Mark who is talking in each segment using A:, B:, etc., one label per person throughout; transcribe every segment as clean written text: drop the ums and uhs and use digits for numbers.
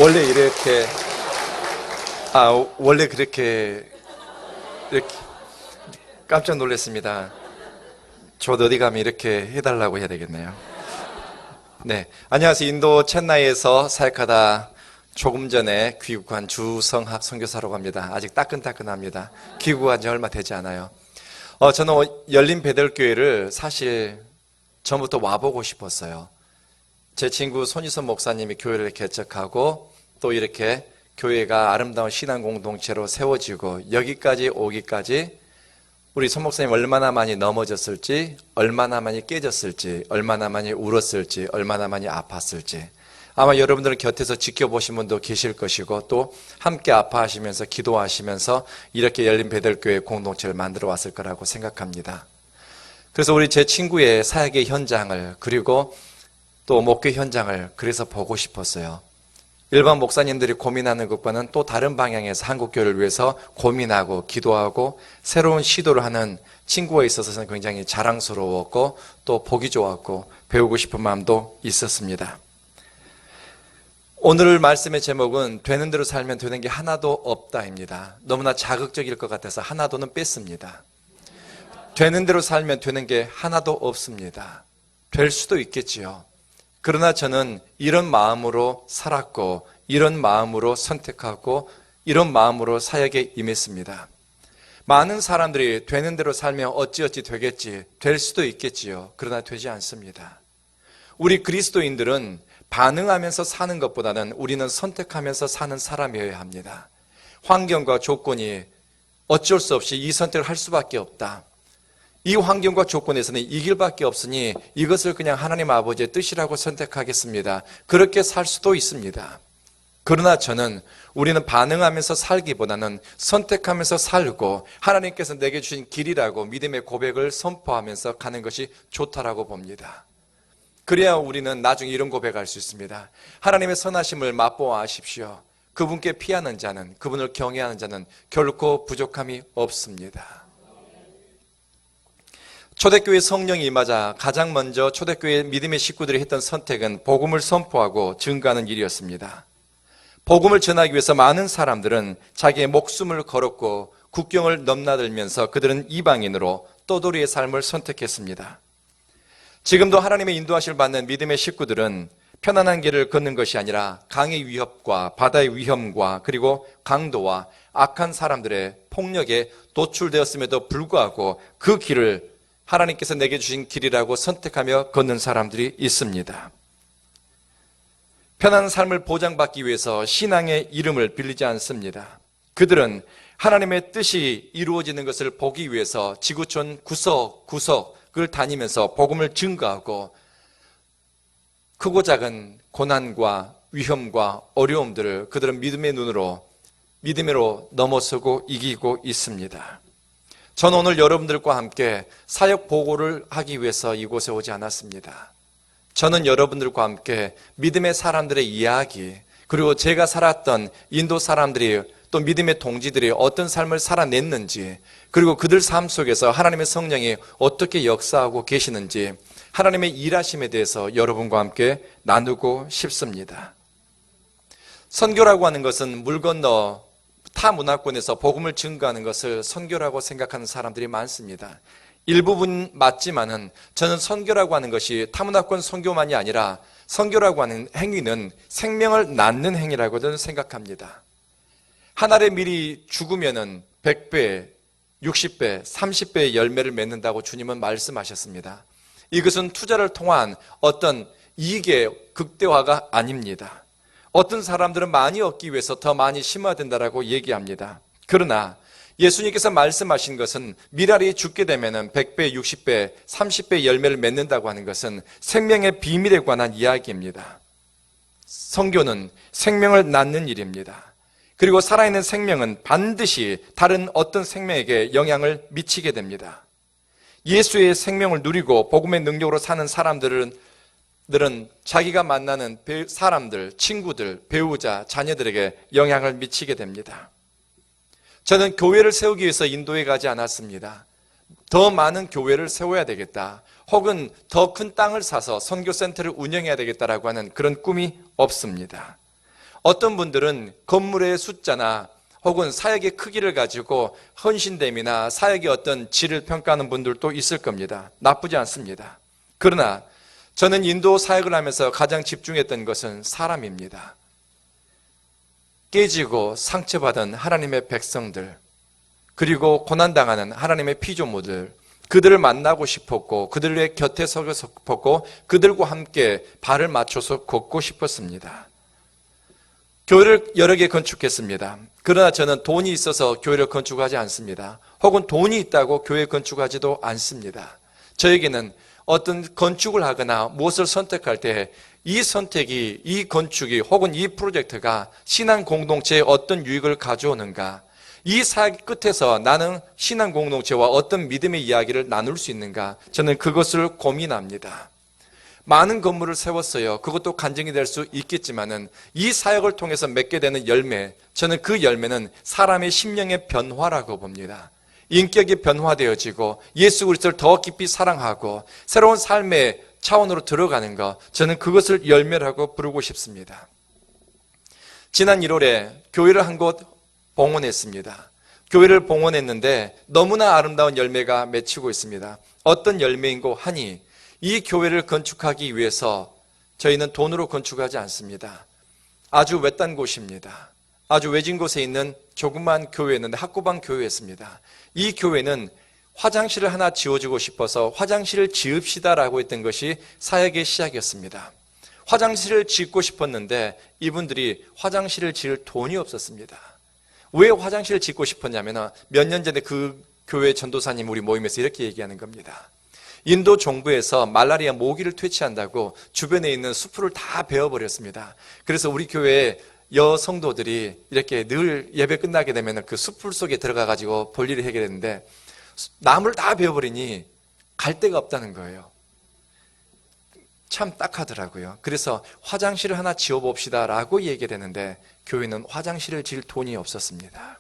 A: 원래 이렇게 원래 그렇게 이렇게 깜짝 놀랐습니다. 저도 어디 가면 이렇게 해달라고 해야 되겠네요. 네, 안녕하세요. 인도 첸나이에서 사역하다 조금 전에 귀국한 주성학 선교사라고 합니다. 아직 따끈따끈합니다. 귀국한 지 얼마 되지 않아요. 저는 열린 베델교회를 사실 전부터 와보고 싶었어요. 제 친구 손희선 목사님이 교회를 개척하고 또 이렇게 교회가 아름다운 신앙 공동체로 세워지고 여기까지 오기까지 우리 손 목사님 얼마나 많이 넘어졌을지, 얼마나 많이 깨졌을지, 얼마나 많이 울었을지, 얼마나 많이 아팠을지 아마 여러분들은 곁에서 지켜보신 분도 계실 것이고 또 함께 아파하시면서 기도하시면서 이렇게 열린 베델교회 공동체를 만들어 왔을 거라고 생각합니다. 그래서 우리 제 친구의 사역의 현장을 그리고 또 목회 현장을 그래서 보고 싶었어요. 일반 목사님들이 고민하는 것과는 또 다른 방향에서 한국교회를 위해서 고민하고 기도하고 새로운 시도를 하는 친구가 있어서는 굉장히 자랑스러웠고 또 보기 좋았고 배우고 싶은 마음도 있었습니다. 오늘 말씀의 제목은 되는 대로 살면 되는 게 하나도 없다입니다. 너무나 자극적일 것 같아서 하나도는 뺐습니다. 되는 대로 살면 되는 게 하나도 없습니다. 될 수도 있겠지요. 그러나 저는 이런 마음으로 살았고 이런 마음으로 선택하고 이런 마음으로 사역에 임했습니다. 많은 사람들이 되는 대로 살면 어찌어찌 되겠지, 될 수도 있겠지요. 그러나 되지 않습니다. 우리 그리스도인들은 반응하면서 사는 것보다는 우리는 선택하면서 사는 사람이어야 합니다. 환경과 조건이 어쩔 수 없이 이 선택을 할 수밖에 없다. 이 환경과 조건에서는 이 길밖에 없으니 이것을 그냥 하나님 아버지의 뜻이라고 선택하겠습니다. 그렇게 살 수도 있습니다. 그러나 우리는 반응하면서 살기보다는 선택하면서 살고 하나님께서 내게 주신 길이라고 믿음의 고백을 선포하면서 가는 것이 좋다라고 봅니다. 그래야 우리는 나중에 이런 고백할 수 있습니다. 하나님의 선하심을 맛보아하십시오. 그분께 피하는 자는, 그분을 경외하는 자는 결코 부족함이 없습니다. 초대교회 성령이 임하자 가장 먼저 초대교회 믿음의 식구들이 했던 선택은 복음을 선포하고 증거하는 일이었습니다. 복음을 전하기 위해서 많은 사람들은 자기의 목숨을 걸었고 국경을 넘나들면서 그들은 이방인으로 떠돌이의 삶을 선택했습니다. 지금도 하나님의 인도하심을 받는 믿음의 식구들은 편안한 길을 걷는 것이 아니라 강의 위협과 바다의 위험과 그리고 강도와 악한 사람들의 폭력에 노출되었음에도 불구하고 그 길을 하나님께서 내게 주신 길이라고 선택하며 걷는 사람들이 있습니다. 편안한 삶을 보장받기 위해서 신앙의 이름을 빌리지 않습니다. 그들은 하나님의 뜻이 이루어지는 것을 보기 위해서 지구촌 구석구석을 다니면서 복음을 증거하고 크고 작은 고난과 위험과 어려움들을 그들은 믿음으로 넘어서고 이기고 있습니다. 저는 오늘 여러분들과 함께 사역 보고를 하기 위해서 이곳에 오지 않았습니다. 저는 여러분들과 함께 믿음의 사람들의 이야기, 그리고 제가 살았던 인도 사람들이 또 믿음의 동지들이 어떤 삶을 살아냈는지, 그리고 그들 삶 속에서 하나님의 성령이 어떻게 역사하고 계시는지 하나님의 일하심에 대해서 여러분과 함께 나누고 싶습니다. 선교라고 하는 것은 물 건너 타 문화권에서 복음을 증거하는 것을 선교라고 생각하는 사람들이 많습니다. 일부분 맞지만은 저는 선교라고 하는 것이 타문화권 선교만이 아니라 선교라고 하는 행위는 생명을 낳는 행위라고 저는 생각합니다. 한 알의 밀이 죽으면은 100배, 60배, 30배의 열매를 맺는다고 주님은 말씀하셨습니다. 이것은 투자를 통한 어떤 이익의 극대화가 아닙니다. 어떤 사람들은 많이 얻기 위해서 더 많이 심어야 된다고 얘기합니다. 그러나 예수님께서 말씀하신 것은 밀알이 죽게 되면 100배, 60배, 30배 열매를 맺는다고 하는 것은 생명의 비밀에 관한 이야기입니다. 선교는 생명을 낳는 일입니다. 그리고 살아있는 생명은 반드시 다른 어떤 생명에게 영향을 미치게 됩니다. 예수의 생명을 누리고 복음의 능력으로 사는 사람들은 자기가 만나는 사람들, 친구들, 배우자, 자녀들에게 영향을 미치게 됩니다. 저는 교회를 세우기 위해서 인도에 가지 않았습니다. 더 많은 교회를 세워야 되겠다, 혹은 더 큰 땅을 사서 선교센터를 운영해야 되겠다라고 하는 그런 꿈이 없습니다. 어떤 분들은 건물의 숫자나 혹은 사역의 크기를 가지고 헌신됨이나 사역의 어떤 질을 평가하는 분들도 있을 겁니다. 나쁘지 않습니다. 그러나 저는 인도 사역을 하면서 가장 집중했던 것은 사람입니다. 깨지고 상처받은 하나님의 백성들, 그리고 고난당하는 하나님의 피조물들, 그들을 만나고 싶었고 그들의 곁에 서고 싶었고 그들과 함께 발을 맞춰서 걷고 싶었습니다. 교회를 여러 개 건축했습니다. 그러나 저는 돈이 있어서 교회를 건축하지 않습니다. 혹은 돈이 있다고 교회 건축하지도 않습니다. 저에게는 어떤 건축을 하거나 무엇을 선택할 때 이 선택이, 이 건축이 혹은 이 프로젝트가 신앙 공동체에 어떤 유익을 가져오는가, 이 사역 끝에서 나는 신앙 공동체와 어떤 믿음의 이야기를 나눌 수 있는가, 저는 그것을 고민합니다. 많은 건물을 세웠어요. 그것도 간증이 될 수 있겠지만은 이 사역을 통해서 맺게 되는 열매, 저는 그 열매는 사람의 심령의 변화라고 봅니다. 인격이 변화되어지고 예수 그리스도를 더 깊이 사랑하고 새로운 삶의 차원으로 들어가는 것, 저는 그것을 열매라고 부르고 싶습니다. 지난 1월에 교회를 한 곳 봉헌했습니다. 교회를 봉헌했는데 너무나 아름다운 열매가 맺히고 있습니다. 어떤 열매인고 하니 이 교회를 건축하기 위해서 저희는 돈으로 건축하지 않습니다. 아주 외딴 곳입니다. 아주 외진 곳에 있는 조그만 교회였는데 학구방 교회였습니다. 이 교회는 화장실을 하나 지어주고 싶어서 화장실을 지읍시다라고 했던 것이 사역의 시작이었습니다. 화장실을 짓고 싶었는데 이분들이 화장실을 지을 돈이 없었습니다. 왜 화장실을 짓고 싶었냐면 몇 년 전에 그 교회 전도사님 우리 모임에서 이렇게 얘기하는 겁니다. 인도 정부에서 말라리아 모기를 퇴치한다고 주변에 있는 숲을 다 베어버렸습니다. 그래서 우리 교회 여성도들이 이렇게 늘 예배 끝나게 되면 그 숲풀 속에 들어가가지고 볼일을 해결했는데 나무를 다 베어버리니 갈 데가 없다는 거예요. 참 딱하더라고요. 그래서 화장실을 하나 지어봅시다 라고 얘기를 했는데 교회는 화장실을 지을 돈이 없었습니다.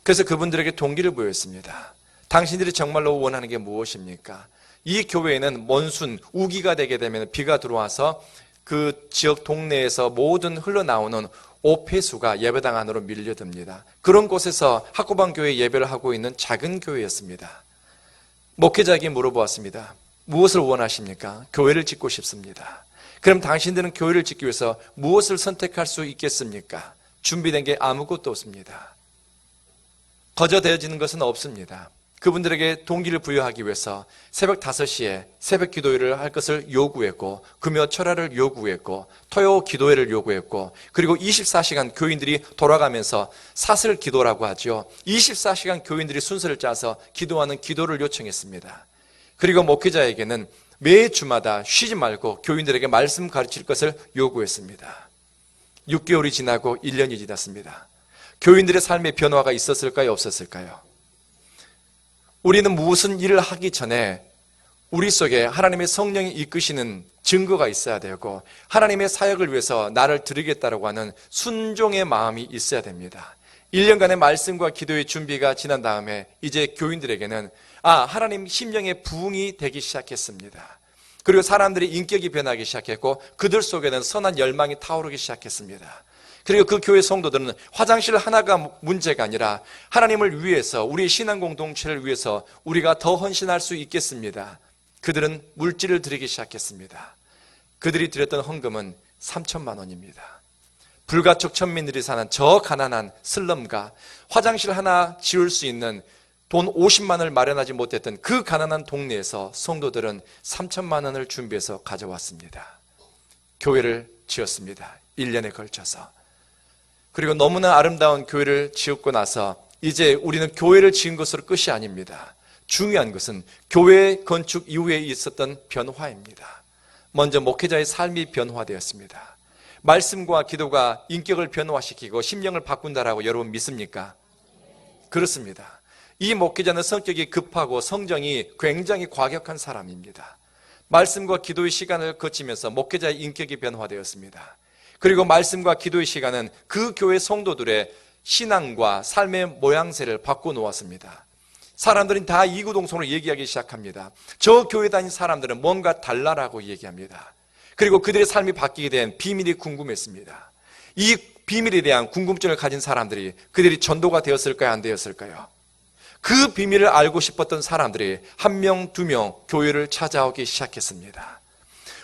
A: 그래서 그분들에게 동기를 보였습니다. 당신들이 정말로 원하는 게 무엇입니까? 이 교회에는 몬순, 우기가 되게 되면 비가 들어와서 그 지역 동네에서 모든 흘러나오는 오폐수가 예배당 안으로 밀려듭니다. 그런 곳에서 학구방 교회 예배를 하고 있는 작은 교회였습니다. 목회자에게 물어보았습니다. 무엇을 원하십니까? 교회를 짓고 싶습니다. 그럼 당신들은 교회를 짓기 위해서 무엇을 선택할 수 있겠습니까? 준비된 게 아무것도 없습니다. 거저되어지는 것은 없습니다. 그분들에게 동기를 부여하기 위해서 새벽 5시에 새벽 기도회를 할 것을 요구했고 금요 철야를 요구했고 토요 기도회를 요구했고 그리고 24시간 교인들이 돌아가면서 사슬 기도라고 하죠. 24시간 교인들이 순서를 짜서 기도하는 기도를 요청했습니다. 그리고 목회자에게는 매 주마다 쉬지 말고 교인들에게 말씀 가르칠 것을 요구했습니다. 6개월이 지나고 1년이 지났습니다. 교인들의 삶의 변화가 있었을까요? 없었을까요? 우리는 무슨 일을 하기 전에 우리 속에 하나님의 성령이 이끄시는 증거가 있어야 되고 하나님의 사역을 위해서 나를 드리겠다라고 하는 순종의 마음이 있어야 됩니다. 1년간의 말씀과 기도의 준비가 지난 다음에 이제 교인들에게는 하나님 심령의 부흥이 되기 시작했습니다. 그리고 사람들의 인격이 변하기 시작했고 그들 속에는 선한 열망이 타오르기 시작했습니다. 그리고 그 교회 성도들은 화장실 하나가 문제가 아니라 하나님을 위해서 우리의 신앙 공동체를 위해서 우리가 더 헌신할 수 있겠습니다. 그들은 물질을 드리기 시작했습니다. 그들이 드렸던 헌금은 3천만 원입니다. 불가촉 천민들이 사는 저 가난한 슬럼가 화장실 하나 지을 수 있는 돈 50만 원을 마련하지 못했던 그 가난한 동네에서 성도들은 3천만 원을 준비해서 가져왔습니다. 교회를 지었습니다. 1년에 걸쳐서. 그리고 너무나 아름다운 교회를 지었고 나서 이제 우리는 교회를 지은 것으로 끝이 아닙니다. 중요한 것은 교회 건축 이후에 있었던 변화입니다. 먼저 목회자의 삶이 변화되었습니다. 말씀과 기도가 인격을 변화시키고 심령을 바꾼다라고 여러분 믿습니까? 그렇습니다. 이 목회자는 성격이 급하고 성정이 굉장히 과격한 사람입니다. 말씀과 기도의 시간을 거치면서 목회자의 인격이 변화되었습니다. 그리고 말씀과 기도의 시간은 그 교회 성도들의 신앙과 삶의 모양새를 바꿔놓았습니다. 사람들은 다 이구동성으로 얘기하기 시작합니다. 저 교회 다닌 사람들은 뭔가 달라라고 얘기합니다. 그리고 그들의 삶이 바뀌게 된 비밀이 궁금했습니다. 이 비밀에 대한 궁금증을 가진 사람들이 그들이 전도가 되었을까요? 안 되었을까요? 그 비밀을 알고 싶었던 사람들이 한 명, 두 명 교회를 찾아오기 시작했습니다.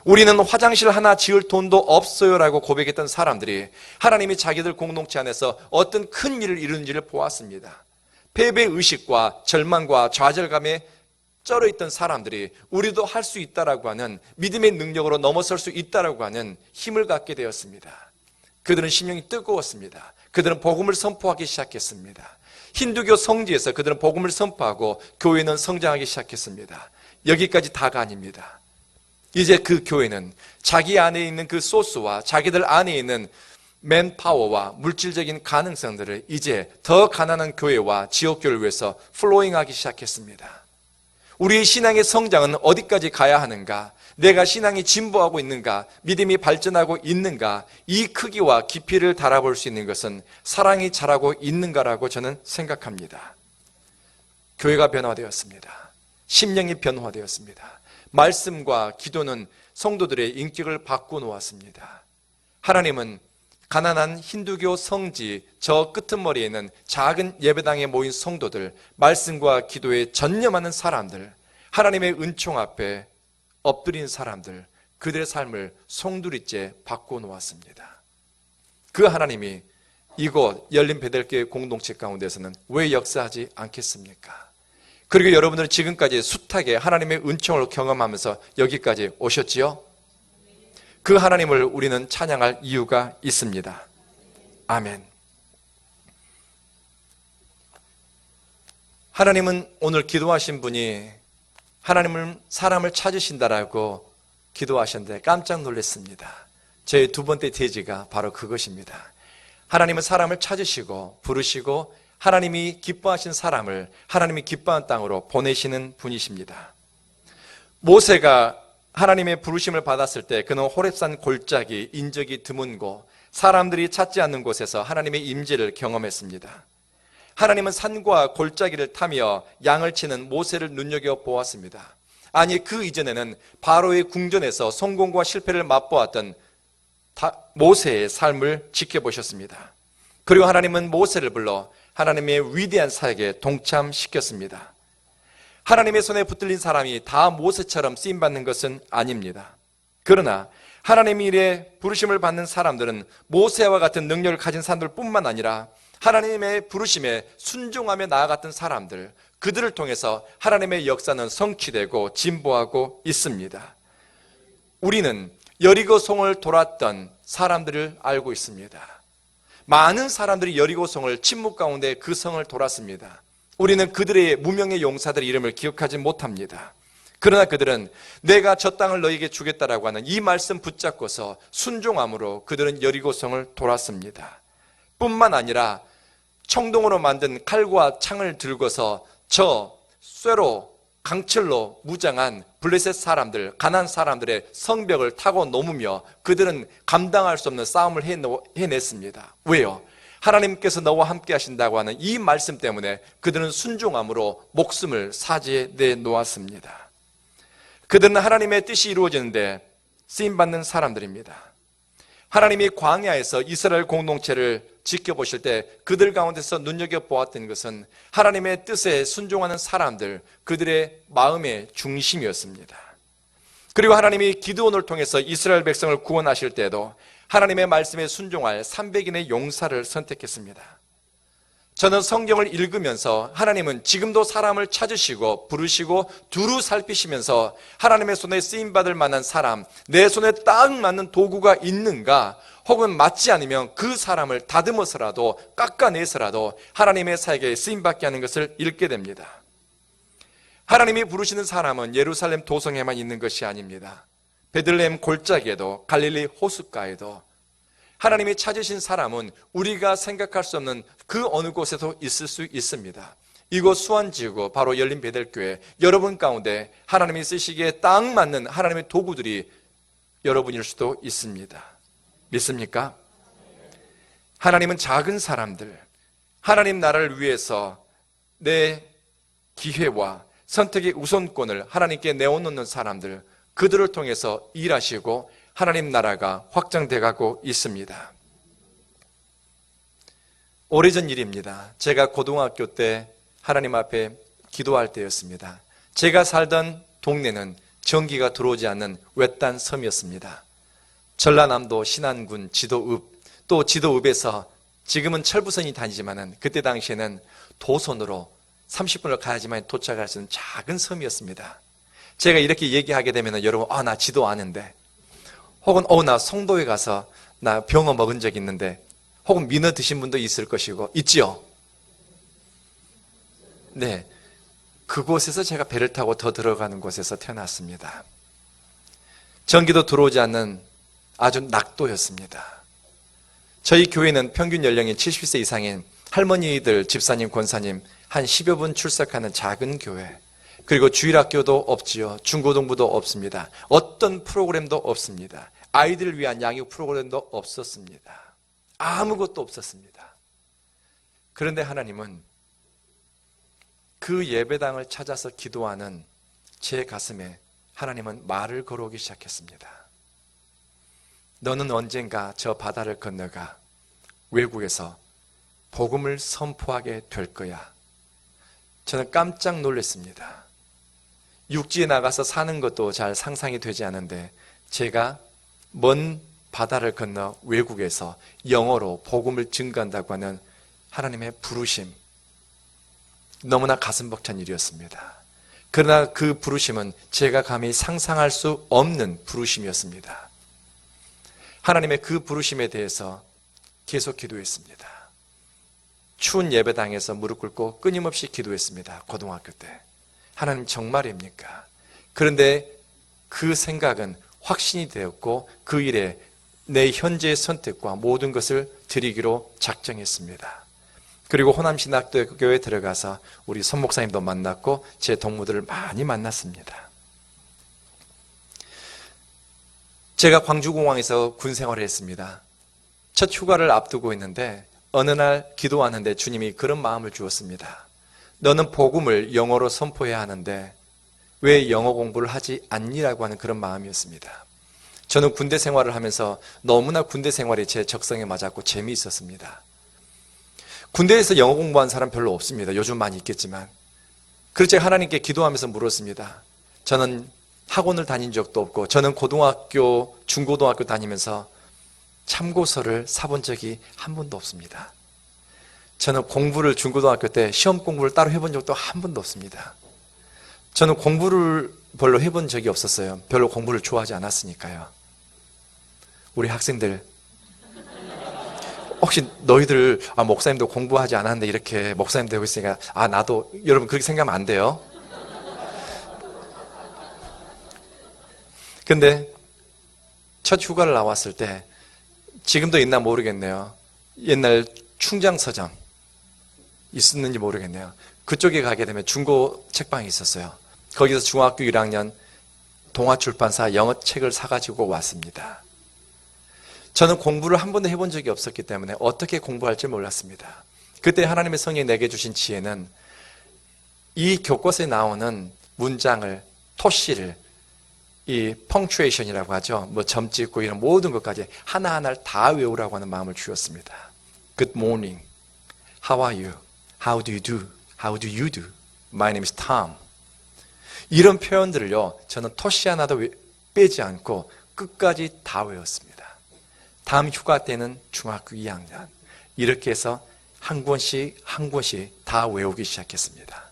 A: 우리는 화장실 하나 지을 돈도 없어요 라고 고백했던 사람들이 하나님이 자기들 공동체 안에서 어떤 큰 일을 이루는지를 보았습니다. 패배의식과 절망과 좌절감에 쩔어있던 사람들이 우리도 할 수 있다라고 하는 믿음의 능력으로 넘어설 수 있다라고 하는 힘을 갖게 되었습니다. 그들은 심령이 뜨거웠습니다. 그들은 복음을 선포하기 시작했습니다. 힌두교 성지에서 그들은 복음을 선포하고 교회는 성장하기 시작했습니다. 여기까지 다가 아닙니다. 이제 그 교회는 자기 안에 있는 그 소스와 자기들 안에 있는 맨파워와 물질적인 가능성들을 이제 더 가난한 교회와 지역교회를 위해서 플로잉하기 시작했습니다. 우리의 신앙의 성장은 어디까지 가야 하는가? 내가 신앙이 진보하고 있는가? 믿음이 발전하고 있는가? 이 크기와 깊이를 달아볼 수 있는 것은 사랑이 자라고 있는가라고 저는 생각합니다. 교회가 변화되었습니다. 심령이 변화되었습니다. 말씀과 기도는 성도들의 인격을 바꿔놓았습니다. 하나님은 가난한 힌두교 성지 저 끄트머리에 있는 작은 예배당에 모인 성도들, 말씀과 기도에 전념하는 사람들, 하나님의 은총 앞에 엎드린 사람들, 그들의 삶을 송두리째 바꿔놓았습니다. 그 하나님이 이곳 열린 베델교회 공동체 가운데서는 왜 역사하지 않겠습니까? 그리고 여러분들은 지금까지 숱하게 하나님의 은총을 경험하면서 여기까지 오셨지요? 그 하나님을 우리는 찬양할 이유가 있습니다. 아멘. 하나님은 오늘 기도하신 분이 하나님은 사람을 찾으신다라고 기도하셨는데 깜짝 놀랐습니다. 제 두 번째 대지가 바로 그것입니다. 하나님은 사람을 찾으시고 부르시고 하나님이 기뻐하신 사람을 하나님이 기뻐하는 땅으로 보내시는 분이십니다. 모세가 하나님의 부르심을 받았을 때 그는 호렙산 골짜기, 인적이 드문고 사람들이 찾지 않는 곳에서 하나님의 임재를 경험했습니다. 하나님은 산과 골짜기를 타며 양을 치는 모세를 눈여겨보았습니다. 아니, 그 이전에는 바로의 궁전에서 성공과 실패를 맛보았던 모세의 삶을 지켜보셨습니다. 그리고 하나님은 모세를 불러 하나님의 위대한 사역에 동참시켰습니다. 하나님의 손에 붙들린 사람이 다 모세처럼 쓰임받는 것은 아닙니다. 그러나 하나님의 일에 부르심을 받는 사람들은 모세와 같은 능력을 가진 사람들뿐만 아니라 하나님의 부르심에 순종하며 나아갔던 사람들, 그들을 통해서 하나님의 역사는 성취되고 진보하고 있습니다. 우리는 여리고성을 돌았던 사람들을 알고 있습니다. 많은 사람들이 여리고성을 침묵 가운데 그 성을 돌았습니다. 우리는 그들의 무명의 용사들의 이름을 기억하지 못합니다. 그러나 그들은 내가 저 땅을 너에게 주겠다라고 하는 이 말씀 붙잡고서 순종함으로 그들은 여리고성을 돌았습니다. 뿐만 아니라 청동으로 만든 칼과 창을 들고서 저 쇠로 강철로 무장한 블레셋 사람들, 가나안 사람들의 성벽을 타고 넘으며 그들은 감당할 수 없는 싸움을 해냈습니다. 왜요? 하나님께서 너와 함께 하신다고 하는 이 말씀 때문에 그들은 순종함으로 목숨을 사지에 내놓았습니다. 그들은 하나님의 뜻이 이루어지는데 쓰임받는 사람들입니다. 하나님이 광야에서 이스라엘 공동체를 지켜보실 때 그들 가운데서 눈여겨보았던 것은 하나님의 뜻에 순종하는 사람들, 그들의 마음의 중심이었습니다. 그리고 하나님이 기드온을 통해서 이스라엘 백성을 구원하실 때에도 하나님의 말씀에 순종할 300인의 용사를 선택했습니다. 저는 성경을 읽으면서 하나님은 지금도 사람을 찾으시고 부르시고 두루 살피시면서 하나님의 손에 쓰임받을 만한 사람, 내 손에 딱 맞는 도구가 있는가, 혹은 맞지 않으면 그 사람을 다듬어서라도 깎아내서라도 하나님의 사역에 쓰임받게 하는 것을 읽게 됩니다. 하나님이 부르시는 사람은 예루살렘 도성에만 있는 것이 아닙니다. 베들레헴 골짜기에도, 갈릴리 호숫가에도 하나님이 찾으신 사람은 우리가 생각할 수 없는 그 어느 곳에도 있을 수 있습니다. 이곳 수원지구 바로 열린 베델교회, 여러분 가운데 하나님이 쓰시기에 딱 맞는 하나님의 도구들이 여러분일 수도 있습니다. 믿습니까? 하나님은 작은 사람들, 하나님 나라를 위해서 내 기회와 선택의 우선권을 하나님께 내어놓는 사람들, 그들을 통해서 일하시고 하나님 나라가 확장돼 가고 있습니다. 오래전 일입니다. 제가 고등학교 때 하나님 앞에 기도할 때였습니다. 제가 살던 동네는 전기가 들어오지 않는 외딴 섬이었습니다. 전라남도 신안군 지도읍, 또 지도읍에서 지금은 철부선이 다니지만은 그때 당시에는 도선으로 30분을 가야지만 도착할 수 있는 작은 섬이었습니다. 제가 이렇게 얘기하게 되면 여러분, 나 지도 아는데, 혹은 나 송도에 가서 나 병어 먹은 적 있는데, 혹은 민어 드신 분도 있을 것이고, 있지요? 네. 그곳에서 제가 배를 타고 더 들어가는 곳에서 태어났습니다. 전기도 들어오지 않는 아주 낙도였습니다. 저희 교회는 평균 연령이 70세 이상인 할머니들, 집사님, 권사님 한 10여 분 출석하는 작은 교회, 그리고 주일학교도 없지요. 중고등부도 없습니다. 어떤 프로그램도 없습니다. 아이들을 위한 양육 프로그램도 없었습니다. 아무것도 없었습니다. 그런데 하나님은 그 예배당을 찾아서 기도하는 제 가슴에 하나님은 말을 걸어오기 시작했습니다. 너는 언젠가 저 바다를 건너가 외국에서 복음을 선포하게 될 거야. 저는 깜짝 놀랐습니다. 육지에 나가서 사는 것도 잘 상상이 되지 않은데 제가 먼 바다를 건너 외국에서 영어로 복음을 증거한다고 하는 하나님의 부르심, 너무나 가슴 벅찬 일이었습니다. 그러나 그 부르심은 제가 감히 상상할 수 없는 부르심이었습니다. 하나님의 그 부르심에 대해서 계속 기도했습니다. 추운 예배당에서 무릎 꿇고 끊임없이 기도했습니다. 고등학교 때. 하나님 정말입니까? 그런데 그 생각은 확신이 되었고 그 일에 내 현재의 선택과 모든 것을 드리기로 작정했습니다. 그리고 호남신학교에 들어가서 우리 선 목사님도 만났고 제 동무들을 많이 만났습니다. 제가 광주공항에서 군 생활을 했습니다. 첫 휴가를 앞두고 있는데 어느 날 기도하는데 주님이 그런 마음을 주었습니다. 너는 복음을 영어로 선포해야 하는데 왜 영어 공부를 하지 않니라고 하는 그런 마음이었습니다. 저는 군대 생활을 하면서 너무나 군대 생활이 제 적성에 맞았고 재미있었습니다. 군대에서 영어 공부한 사람 별로 없습니다. 요즘 많이 있겠지만. 그래서 제가 하나님께 기도하면서 물었습니다. 저는 학원을 다닌 적도 없고 저는 고등학교, 중고등학교 다니면서 참고서를 사본 적이 한 번도 없습니다. 저는 공부를 중고등학교 때 시험 공부를 따로 해본 적도 한 번도 없습니다. 저는 공부를 별로 해본 적이 없었어요. 별로 공부를 좋아하지 않았으니까요. 우리 학생들, 혹시 너희들 목사님도 공부하지 않았는데 이렇게 목사님 되고 있으니까 나도, 여러분 그렇게 생각하면 안 돼요. 근데 첫 휴가를 나왔을 때 지금도 있나 모르겠네요. 옛날 충장서점 있었는지 모르겠네요. 그쪽에 가게 되면 중고 책방이 있었어요. 거기서 중학교 1학년 동아출판사 영어 책을 사가지고 왔습니다. 저는 공부를 한 번도 해본 적이 없었기 때문에 어떻게 공부할지 몰랐습니다. 그때 하나님의 성령이 내게 주신 지혜는 이 교과서에 나오는 문장을, 토시를, 이 펑츄에이션이라고 하죠. 점 찍고 이런 모든 것까지 하나하나를 다 외우라고 하는 마음을 주었습니다. Good morning. How are you? How do you do? How do you do? My name is Tom. 이런 표현들을요, 저는 토시 하나도 빼지 않고 끝까지 다 외웠습니다. 다음 휴가 때는 중학교 2학년. 이렇게 해서 한 권씩 한 권씩 다 외우기 시작했습니다.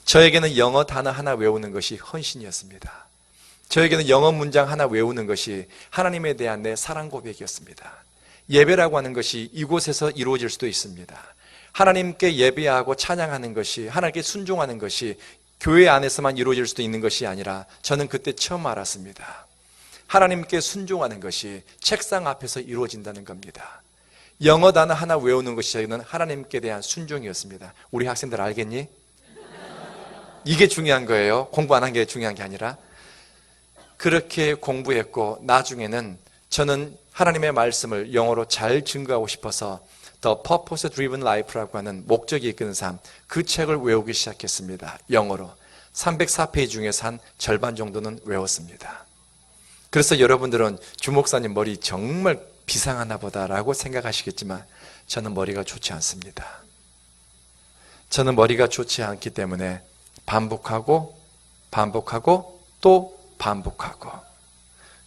A: 저에게는 영어 단어 하나 외우는 것이 헌신이었습니다. 저에게는 영어 문장 하나 외우는 것이 하나님에 대한 내 사랑 고백이었습니다. 예배라고 하는 것이 이곳에서 이루어질 수도 있습니다. 하나님께 예배하고 찬양하는 것이, 하나님께 순종하는 것이 교회 안에서만 이루어질 수도 있는 것이 아니라 저는 그때 처음 알았습니다. 하나님께 순종하는 것이 책상 앞에서 이루어진다는 겁니다. 영어 단어 하나 외우는 것이 저희는 하나님께 대한 순종이었습니다. 우리 학생들 알겠니? 이게 중요한 거예요. 공부 안 한 게 중요한 게 아니라. 그렇게 공부했고 나중에는 저는 하나님의 말씀을 영어로 잘 증거하고 싶어서 The Purpose Driven Life라고 하는 목적이 이끄는 삶, 그 책을 외우기 시작했습니다. 영어로 304페이지 중에서 한 절반 정도는 외웠습니다. 그래서 여러분들은 주목사님 머리 정말 비상하나 보다라고 생각하시겠지만 저는 머리가 좋지 않습니다. 저는 머리가 좋지 않기 때문에 반복하고 또 반복하고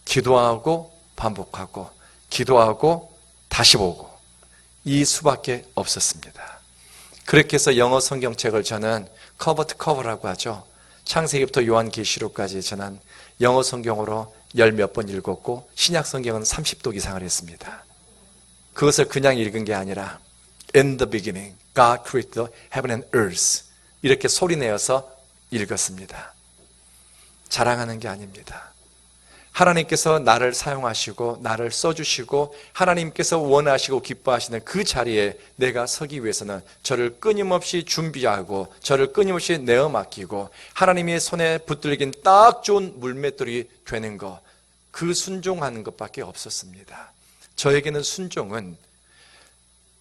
A: 기도하고 반복하고 기도하고 다시 보고 이 수밖에 없었습니다. 그렇게 해서 영어 성경책을 저는 커버 투 커버라고 하죠. 창세기부터 요한계시록까지 저는 영어 성경으로 10몇 번 읽었고 신약 성경은 30독 이상을 했습니다. 그것을 그냥 읽은 게 아니라 In the beginning, God created the heaven and earth 이렇게 소리내어서 읽었습니다. 자랑하는 게 아닙니다. 하나님께서 나를 사용하시고 나를 써주시고 하나님께서 원하시고 기뻐하시는 그 자리에 내가 서기 위해서는 저를 끊임없이 준비하고 저를 끊임없이 내어 맡기고 하나님의 손에 붙들긴 딱 좋은 물맷돌이 되는 것, 그 순종하는 것밖에 없었습니다. 저에게는 순종은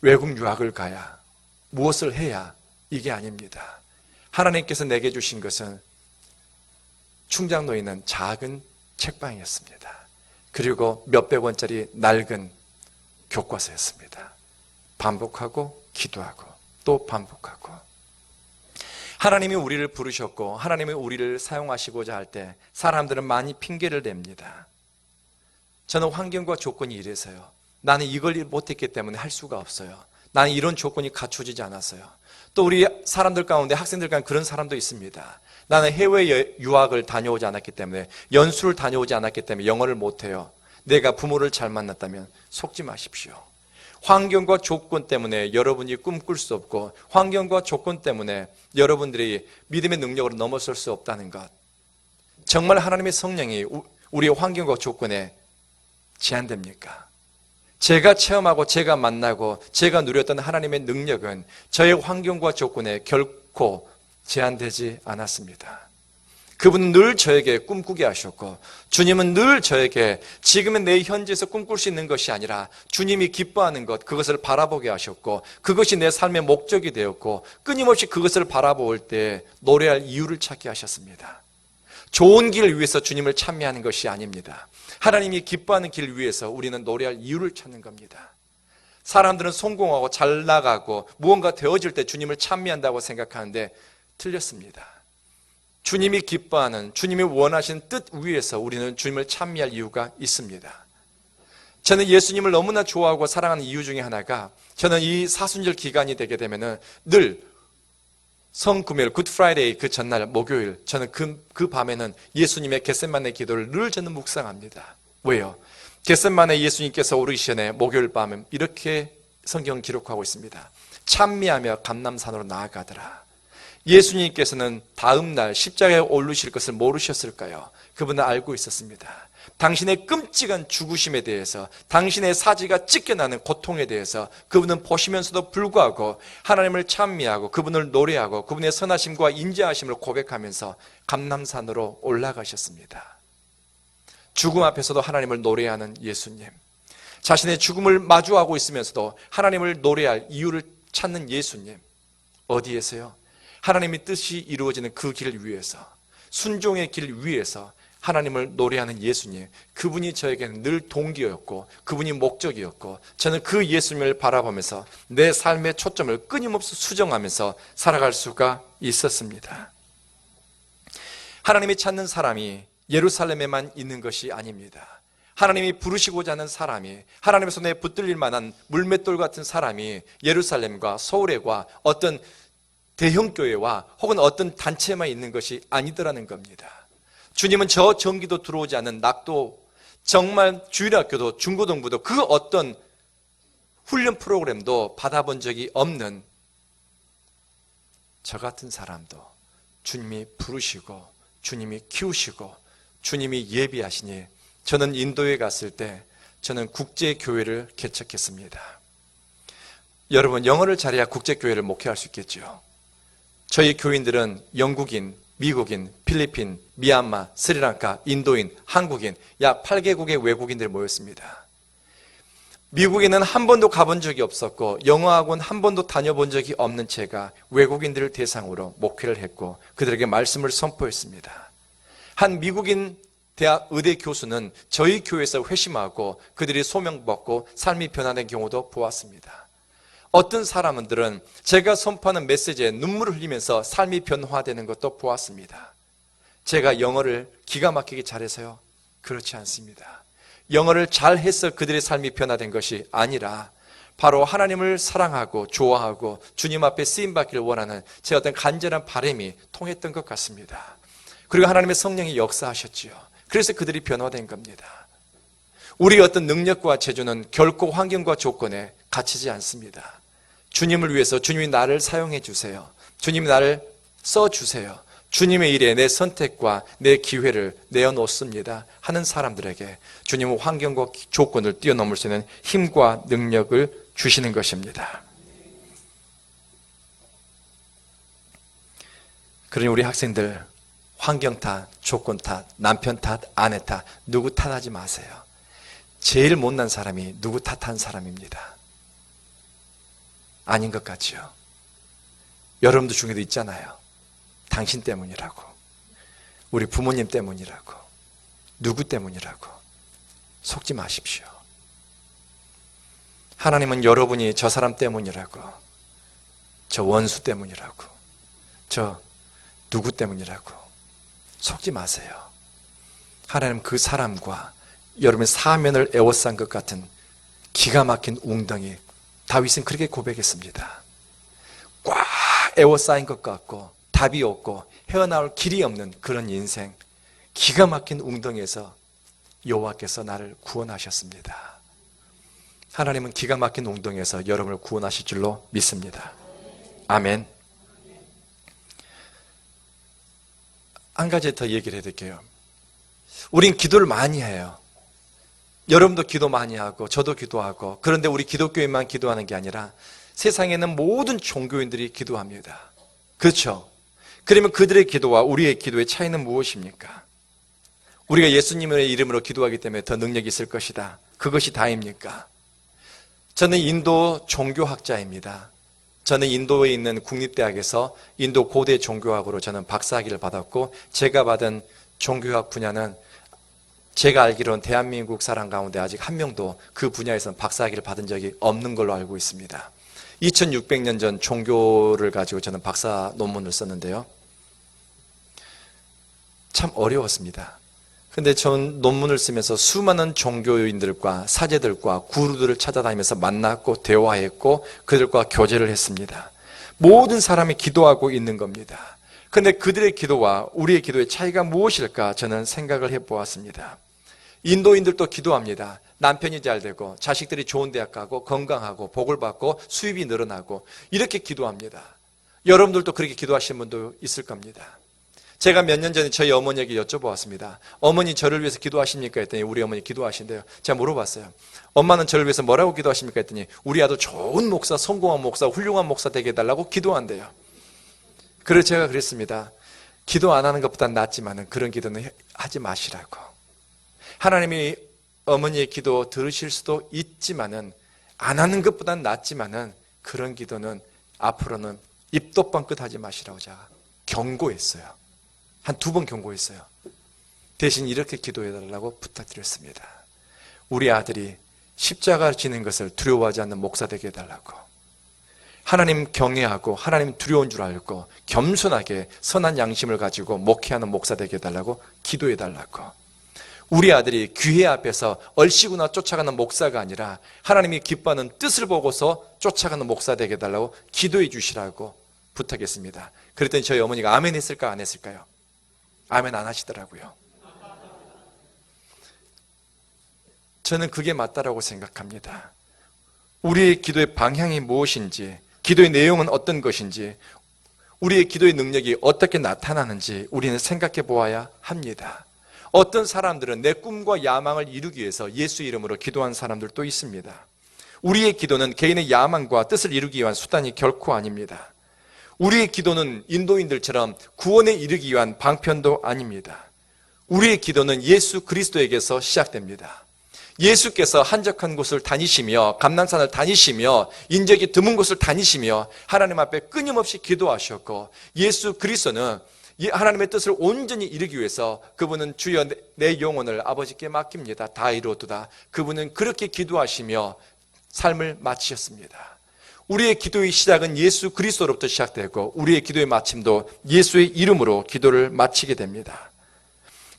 A: 외국 유학을 가야 무엇을 해야 이게 아닙니다. 하나님께서 내게 주신 것은 충장로에 있는 작은 책방이었습니다. 그리고 몇백 원짜리 낡은 교과서였습니다. 반복하고 기도하고 또 반복하고 하나님이 우리를 부르셨고 하나님이 우리를 사용하시고자 할 때 사람들은 많이 핑계를 댑니다. 저는 환경과 조건이 이래서요. 나는 이걸 못했기 때문에 할 수가 없어요. 나는 이런 조건이 갖춰지지 않았어요. 또 우리 사람들 가운데 학생들 가운데 그런 사람도 있습니다. 나는 해외 유학을 다녀오지 않았기 때문에 연수를 다녀오지 않았기 때문에 영어를 못해요. 내가 부모를 잘 만났다면 속지 마십시오. 환경과 조건 때문에 여러분이 꿈꿀 수 없고 환경과 조건 때문에 여러분들이 믿음의 능력으로 넘어설 수 없다는 것, 정말 하나님의 성령이 우리의 환경과 조건에 제한됩니까? 제가 체험하고 제가 만나고 제가 누렸던 하나님의 능력은 저의 환경과 조건에 결코 제한되지 않았습니다. 그분은 늘 저에게 꿈꾸게 하셨고 주님은 늘 저에게 지금의 내 현재에서 꿈꿀 수 있는 것이 아니라 주님이 기뻐하는 것, 그것을 바라보게 하셨고 그것이 내 삶의 목적이 되었고 끊임없이 그것을 바라볼 때 노래할 이유를 찾게 하셨습니다. 좋은 길을 위해서 주님을 찬미하는 것이 아닙니다. 하나님이 기뻐하는 길 위해서 우리는 노래할 이유를 찾는 겁니다. 사람들은 성공하고 잘 나가고 무언가 되어질 때 주님을 찬미한다고 생각하는데 틀렸습니다. 주님이 기뻐하는, 주님이 원하시는 뜻 위에서 우리는 주님을 찬미할 이유가 있습니다. 저는 예수님을 너무나 좋아하고 사랑하는 이유 중에 하나가, 저는 이 사순절 기간이 되게 되면은 늘 성금요일, 굿 프라이데이 그 전날 목요일, 저는 그 밤에는 예수님의 겟세마네 기도를 늘 저는 묵상합니다. 왜요? 겟세마네 예수님께서 오르기 전에 목요일 밤은 이렇게 성경 기록하고 있습니다. 찬미하며 감람산으로 나아가더라. 예수님께서는 다음 날 십자가에 오르실 것을 모르셨을까요? 그분은 알고 있었습니다. 당신의 끔찍한 죽으심에 대해서, 당신의 사지가 찢겨나는 고통에 대해서 그분은 보시면서도 불구하고 하나님을 찬미하고 그분을 노래하고 그분의 선하심과 인자하심을 고백하면서 감람산으로 올라가셨습니다. 죽음 앞에서도 하나님을 노래하는 예수님, 자신의 죽음을 마주하고 있으면서도 하나님을 노래할 이유를 찾는 예수님, 어디에서요? 하나님의 뜻이 이루어지는 그 길 위에서, 순종의 길 위에서 하나님을 노래하는 예수님, 그분이 저에게는 늘 동기였고 그분이 목적이었고 저는 그 예수님을 바라보면서 내 삶의 초점을 끊임없이 수정하면서 살아갈 수가 있었습니다. 하나님이 찾는 사람이 예루살렘에만 있는 것이 아닙니다. 하나님이 부르시고자 하는 사람이, 하나님의 손에 붙들릴 만한 물맷돌 같은 사람이 예루살렘과 서울에과 어떤 대형교회와 혹은 어떤 단체만 있는 것이 아니더라는 겁니다. 주님은 저 전기도 들어오지 않는 낙도, 정말 주일학교도 중고등부도 그 어떤 훈련 프로그램도 받아본 적이 없는 저 같은 사람도 주님이 부르시고 주님이 키우시고 주님이 예비하시니, 저는 인도에 갔을 때 저는 국제교회를 개척했습니다. 여러분, 영어를 잘해야 국제교회를 목회할 수 있겠죠. 저희 교인들은 영국인, 미국인, 필리핀, 미얀마, 스리랑카, 인도인, 한국인, 약 8개국의 외국인들이 모였습니다. 미국에는 한 번도 가본 적이 없었고 영어학원 한 번도 다녀본 적이 없는 제가 외국인들을 대상으로 목회를 했고 그들에게 말씀을 선포했습니다. 한 미국인 대학 의대 교수는 저희 교회에서 회심하고 그들이 소명받고 삶이 변화된 경우도 보았습니다. 어떤 사람들은 제가 선포하는 메시지에 눈물을 흘리면서 삶이 변화되는 것도 보았습니다. 제가 영어를 기가 막히게 잘해서요? 그렇지 않습니다. 영어를 잘해서 그들의 삶이 변화된 것이 아니라 바로 하나님을 사랑하고 좋아하고 주님 앞에 쓰임받기를 원하는 제 어떤 간절한 바람이 통했던 것 같습니다. 그리고 하나님의 성령이 역사하셨지요. 그래서 그들이 변화된 겁니다. 우리의 어떤 능력과 재주는 결코 환경과 조건에 갇히지 않습니다. 주님을 위해서 주님이 나를 사용해 주세요. 주님이 나를 써주세요. 주님의 일에 내 선택과 내 기회를 내어놓습니다 하는 사람들에게 주님은 환경과 조건을 뛰어넘을 수 있는 힘과 능력을 주시는 것입니다. 그러니 우리 학생들 환경 탓, 조건 탓, 남편 탓, 아내 탓, 누구 탓하지 마세요. 제일 못난 사람이 누구 탓한 사람입니다. 아닌 것 같죠? 여러분들 중에도 있잖아요. 당신 때문이라고, 우리 부모님 때문이라고, 누구 때문이라고. 속지 마십시오. 하나님은 여러분이 저 사람 때문이라고, 저 원수 때문이라고, 저 누구 때문이라고 속지 마세요. 하나님 그 사람과 여러분의 사면을 에워싼 것 같은 기가 막힌 웅덩이, 다윗은 그렇게 고백했습니다. 꽉 에워싸인 것 같고 답이 없고 헤어나올 길이 없는 그런 인생, 기가 막힌 웅덩이에서 여호와께서 나를 구원하셨습니다. 하나님은 기가 막힌 웅덩이에서 여러분을 구원하실 줄로 믿습니다. 아멘. 한 가지 더 얘기를 해드릴게요. 우린 기도를 많이 해요. 여러분도 기도 많이 하고 저도 기도하고, 그런데 우리 기독교인만 기도하는 게 아니라 세상에는 모든 종교인들이 기도합니다. 그렇죠? 그러면 그들의 기도와 우리의 기도의 차이는 무엇입니까? 우리가 예수님의 이름으로 기도하기 때문에 더 능력이 있을 것이다, 그것이 다입니까? 저는 인도 종교학자입니다. 저는 인도에 있는 국립대학에서 인도 고대 종교학으로 저는 박사학위를 받았고, 제가 받은 종교학 분야는 제가 알기로는 대한민국 사람 가운데 아직 한 명도 그 분야에서는 박사학위를 받은 적이 없는 걸로 알고 있습니다. 2600년 전 종교를 가지고 저는 박사 논문을 썼는데요. 참 어려웠습니다. 근데 전 논문을 쓰면서 수많은 종교인들과 사제들과 구루들을 찾아다니면서 만났고 대화했고 그들과 교제를 했습니다. 모든 사람이 기도하고 있는 겁니다. 그런데 그들의 기도와 우리의 기도의 차이가 무엇일까 저는 생각을 해보았습니다. 인도인들도 기도합니다. 남편이 잘 되고 자식들이 좋은 대학 가고 건강하고 복을 받고 수입이 늘어나고 이렇게 기도합니다. 여러분들도 그렇게 기도하시는 분도 있을 겁니다. 제가 몇 년 전에 저희 어머니에게 여쭤보았습니다. 어머니 저를 위해서 기도하십니까? 했더니 우리 어머니 기도하신대요. 제가 물어봤어요. 엄마는 저를 위해서 뭐라고 기도하십니까? 했더니 우리 아들 좋은 목사, 성공한 목사, 훌륭한 목사 되게 해달라고 기도한대요. 그래서 제가 그랬습니다. 기도 안 하는 것보단 낫지만은 그런 기도는 하지 마시라고. 하나님이 어머니의 기도 들으실 수도 있지만은 안 하는 것보단 낫지만은 그런 기도는 앞으로는 입도 뻥끗 하지 마시라고 제가 경고했어요. 한 2번 경고했어요. 대신 이렇게 기도해달라고 부탁드렸습니다. 우리 아들이 십자가 지는 것을 두려워하지 않는 목사 되게 해달라고. 하나님 경외하고 하나님 두려운 줄 알고 겸손하게 선한 양심을 가지고 목회하는 목사 되게 해달라고 기도해달라고. 우리 아들이 귀회 앞에서 얼씨구나 쫓아가는 목사가 아니라 하나님이 기뻐하는 뜻을 보고서 쫓아가는 목사 되게 해달라고 기도해 주시라고 부탁했습니다. 그랬더니 저희 어머니가 아멘 했을까 안 했을까요? 아멘 안 하시더라고요. 저는 그게 맞다라고 생각합니다. 우리의 기도의 방향이 무엇인지, 기도의 내용은 어떤 것인지, 우리의 기도의 능력이 어떻게 나타나는지 우리는 생각해 보아야 합니다. 어떤 사람들은 내 꿈과 야망을 이루기 위해서 예수 이름으로 기도한 사람들도 있습니다. 우리의 기도는 개인의 야망과 뜻을 이루기 위한 수단이 결코 아닙니다. 우리의 기도는 인도인들처럼 구원에 이르기 위한 방편도 아닙니다. 우리의 기도는 예수 그리스도에게서 시작됩니다. 예수께서 한적한 곳을 다니시며 감난산을 다니시며 인적이 드문 곳을 다니시며 하나님 앞에 끊임없이 기도하셨고, 예수 그리스도는 하나님의 뜻을 온전히 이루기 위해서 그분은 주여 내 영혼을 아버지께 맡깁니다. 다 이루어도다. 그분은 그렇게 기도하시며 삶을 마치셨습니다. 우리의 기도의 시작은 예수 그리스도로부터 시작되고 우리의 기도의 마침도 예수의 이름으로 기도를 마치게 됩니다.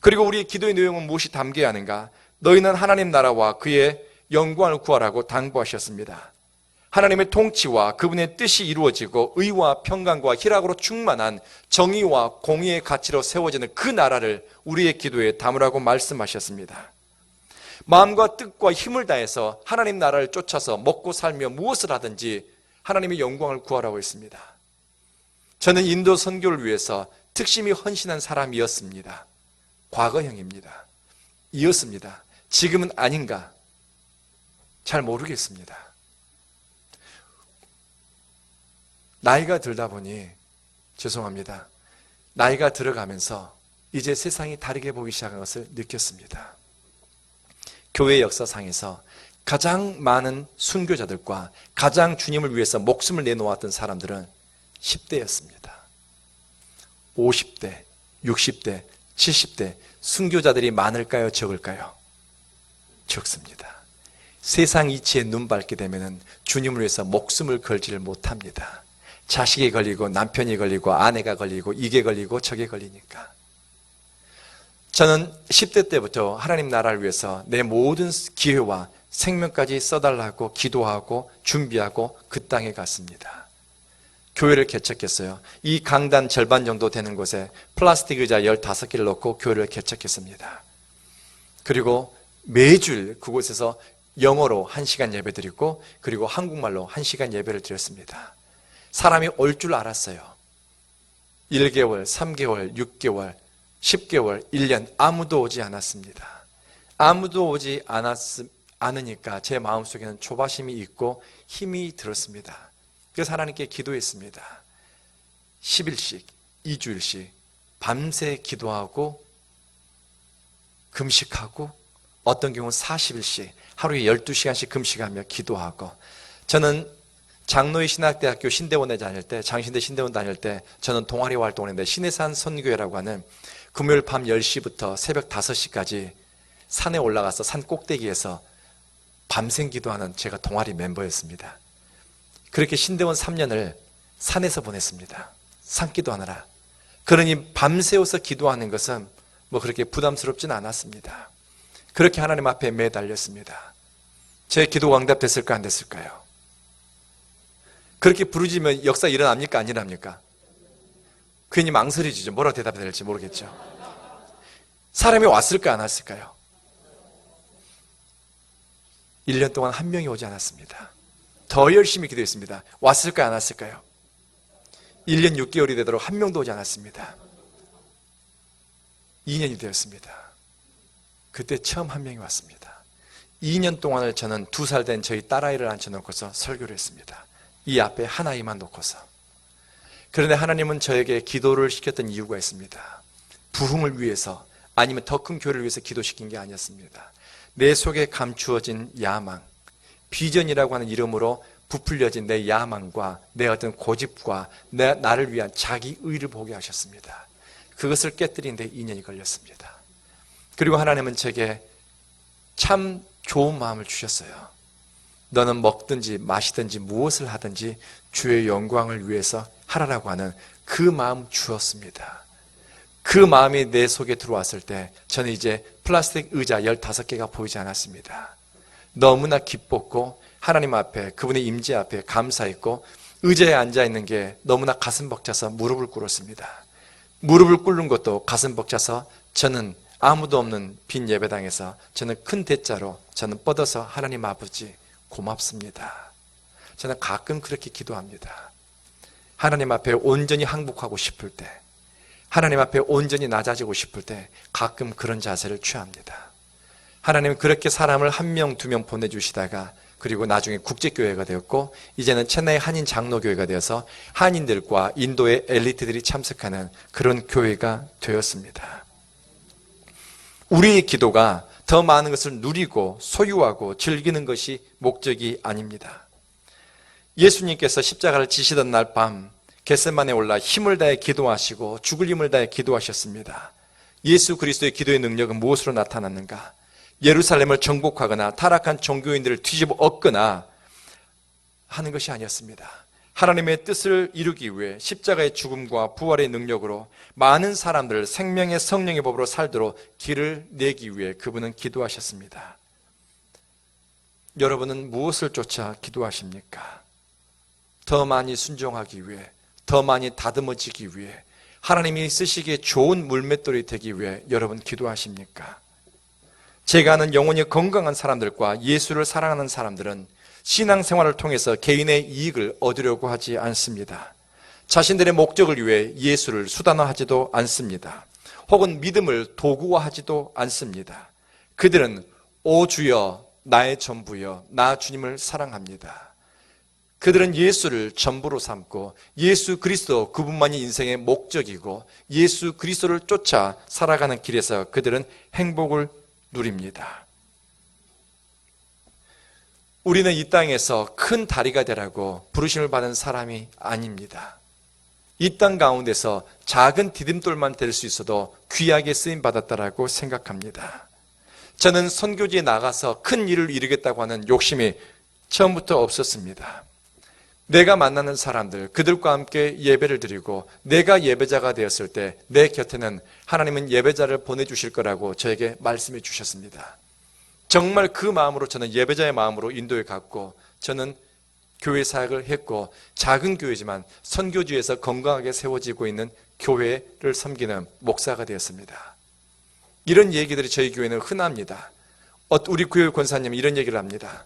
A: 그리고 우리의 기도의 내용은 무엇이 담겨야 하는가? 너희는 하나님 나라와 그의 영광을 구하라고 당부하셨습니다. 하나님의 통치와 그분의 뜻이 이루어지고 의와 평강과 희락으로 충만한 정의와 공의의 가치로 세워지는 그 나라를 우리의 기도에 담으라고 말씀하셨습니다. 마음과 뜻과 힘을 다해서 하나님 나라를 쫓아서 먹고 살며 무엇을 하든지 하나님의 영광을 구하라고 했습니다. 저는 인도 선교를 위해서 특심히 헌신한 사람이었습니다. 과거형입니다. 이었습니다. 지금은 아닌가? 잘 모르겠습니다. 나이가 들다 보니 죄송합니다. 나이가 들어가면서 이제 세상이 다르게 보기 시작한 것을 느꼈습니다. 교회 역사상에서 가장 많은 순교자들과 가장 주님을 위해서 목숨을 내놓았던 사람들은 10대였습니다. 50대, 60대, 70대 순교자들이 많을까요? 적을까요? 적습니다. 세상 이치에 눈 밟게 되면 주님을 위해서 목숨을 걸지를 못합니다. 자식이 걸리고 남편이 걸리고 아내가 걸리고 이게 걸리고 저게 걸리니까. 저는 10대 때부터 하나님 나라를 위해서 내 모든 기회와 생명까지 써달라고 기도하고 준비하고 그 땅에 갔습니다. 교회를 개척했어요. 이 강단 절반 정도 되는 곳에 플라스틱 의자 15개를 놓고 교회를 개척했습니다. 그리고 매주 그곳에서 영어로 1시간 예배 드리고 그리고 한국말로 1시간 예배를 드렸습니다. 사람이 올 줄 알았어요. 1개월, 3개월, 6개월, 10개월, 1년 아무도 오지 않았습니다. 아무도 오지 않으니까 제 마음속에는 조바심이 있고 힘이 들었습니다. 그래서 하나님께 기도했습니다. 10일씩, 2주일씩 밤새 기도하고 금식하고 어떤 경우는 40일씩 하루에 12시간씩 금식하며 기도하고 저는 장로의 신학대학교 신대원에 다닐 때 장신대 신대원 다닐 때 저는 동아리 활동을 했는데 신해산 선교회라고 하는 금요일 밤 10시부터 새벽 5시까지 산에 올라가서 산 꼭대기에서 밤샘 기도하는 제가 동아리 멤버였습니다. 그렇게 신대원 3년을 산에서 보냈습니다. 산기도하느라. 그러니 밤새워서 기도하는 것은 뭐 그렇게 부담스럽진 않았습니다. 그렇게 하나님 앞에 매달렸습니다. 제 기도가 응답됐을까 안 됐을까요? 그렇게 부르짖으면 역사 일어납니까 안 일어납니까? 괜히 망설이지죠. 뭐라고 대답해야 될지 모르겠죠. 사람이 왔을까 안 왔을까요? 1년 동안 한 명이 오지 않았습니다. 더 열심히 기도했습니다. 왔을까 안 왔을까요? 1년 6개월이 되도록 한 명도 오지 않았습니다. 2년이 되었습니다. 그때 처음 한 명이 왔습니다. 2년 동안을 저는 2살 된 저희 딸아이를 앉혀놓고서 설교를 했습니다. 이 앞에 하나이만 놓고서. 그런데 하나님은 저에게 기도를 시켰던 이유가 있습니다. 부흥을 위해서 아니면 더 큰 교회를 위해서 기도시킨 게 아니었습니다. 내 속에 감추어진 야망, 비전이라고 하는 이름으로 부풀려진 내 야망과 내 어떤 고집과 나를 위한 자기 의를 보게 하셨습니다. 그것을 깨뜨리는데 2년이 걸렸습니다. 그리고 하나님은 제게 참 좋은 마음을 주셨어요. 너는 먹든지 마시든지 무엇을 하든지 주의 영광을 위해서 하라라고 하는 그 마음 주었습니다. 그 마음이 내 속에 들어왔을 때 저는 이제 플라스틱 의자 15개가 보이지 않았습니다. 너무나 기뻤고 하나님 앞에 그분의 임재 앞에 감사했고 의자에 앉아있는 게 너무나 가슴 벅차서 무릎을 꿇었습니다. 무릎을 꿇는 것도 가슴 벅차서 저는 아무도 없는 빈 예배당에서 저는 큰 대자로 저는 뻗어서 하나님 아버지 고맙습니다. 저는 가끔 그렇게 기도합니다. 하나님 앞에 온전히 항복하고 싶을 때, 하나님 앞에 온전히 낮아지고 싶을 때 가끔 그런 자세를 취합니다. 하나님은 그렇게 사람을 1명, 2명 보내주시다가 그리고 나중에 국제교회가 되었고 이제는 체나이 한인 장로교회가 되어서 한인들과 인도의 엘리트들이 참석하는 그런 교회가 되었습니다. 우리의 기도가 더 많은 것을 누리고 소유하고 즐기는 것이 목적이 아닙니다. 예수님께서 십자가를 지시던 날 밤 겟세마네에 올라 힘을 다해 기도하시고 죽을 힘을 다해 기도하셨습니다. 예수 그리스도의 기도의 능력은 무엇으로 나타났는가? 예루살렘을 정복하거나 타락한 종교인들을 뒤집어 엎거나 하는 것이 아니었습니다. 하나님의 뜻을 이루기 위해 십자가의 죽음과 부활의 능력으로 많은 사람들을 생명의 성령의 법으로 살도록 길을 내기 위해 그분은 기도하셨습니다. 여러분은 무엇을 쫓아 기도하십니까? 더 많이 순종하기 위해, 더 많이 다듬어지기 위해, 하나님이 쓰시기에 좋은 물맷돌이 되기 위해 여러분 기도하십니까? 제가 아는 영혼이 건강한 사람들과 예수를 사랑하는 사람들은 신앙생활을 통해서 개인의 이익을 얻으려고 하지 않습니다. 자신들의 목적을 위해 예수를 수단화하지도 않습니다. 혹은 믿음을 도구화하지도 않습니다. 그들은 오 주여 나의 전부여 나 주님을 사랑합니다. 그들은 예수를 전부로 삼고 예수 그리스도 그분만이 인생의 목적이고 예수 그리스도를 쫓아 살아가는 길에서 그들은 행복을 누립니다. 우리는 이 땅에서 큰 다리가 되라고 부르심을 받은 사람이 아닙니다. 이 땅 가운데서 작은 디딤돌만 될 수 있어도 귀하게 쓰임 받았다라고 생각합니다. 저는 선교지에 나가서 큰 일을 이루겠다고 하는 욕심이 처음부터 없었습니다. 내가 만나는 사람들, 그들과 함께 예배를 드리고 내가 예배자가 되었을 때 내 곁에는 하나님은 예배자를 보내주실 거라고 저에게 말씀해 주셨습니다. 정말 그 마음으로 저는 예배자의 마음으로 인도에 갔고 저는 교회 사역을 했고 작은 교회지만 선교지에서 건강하게 세워지고 있는 교회를 섬기는 목사가 되었습니다. 이런 얘기들이 저희 교회는 흔합니다. 우리 교회 권사님이 이런 얘기를 합니다.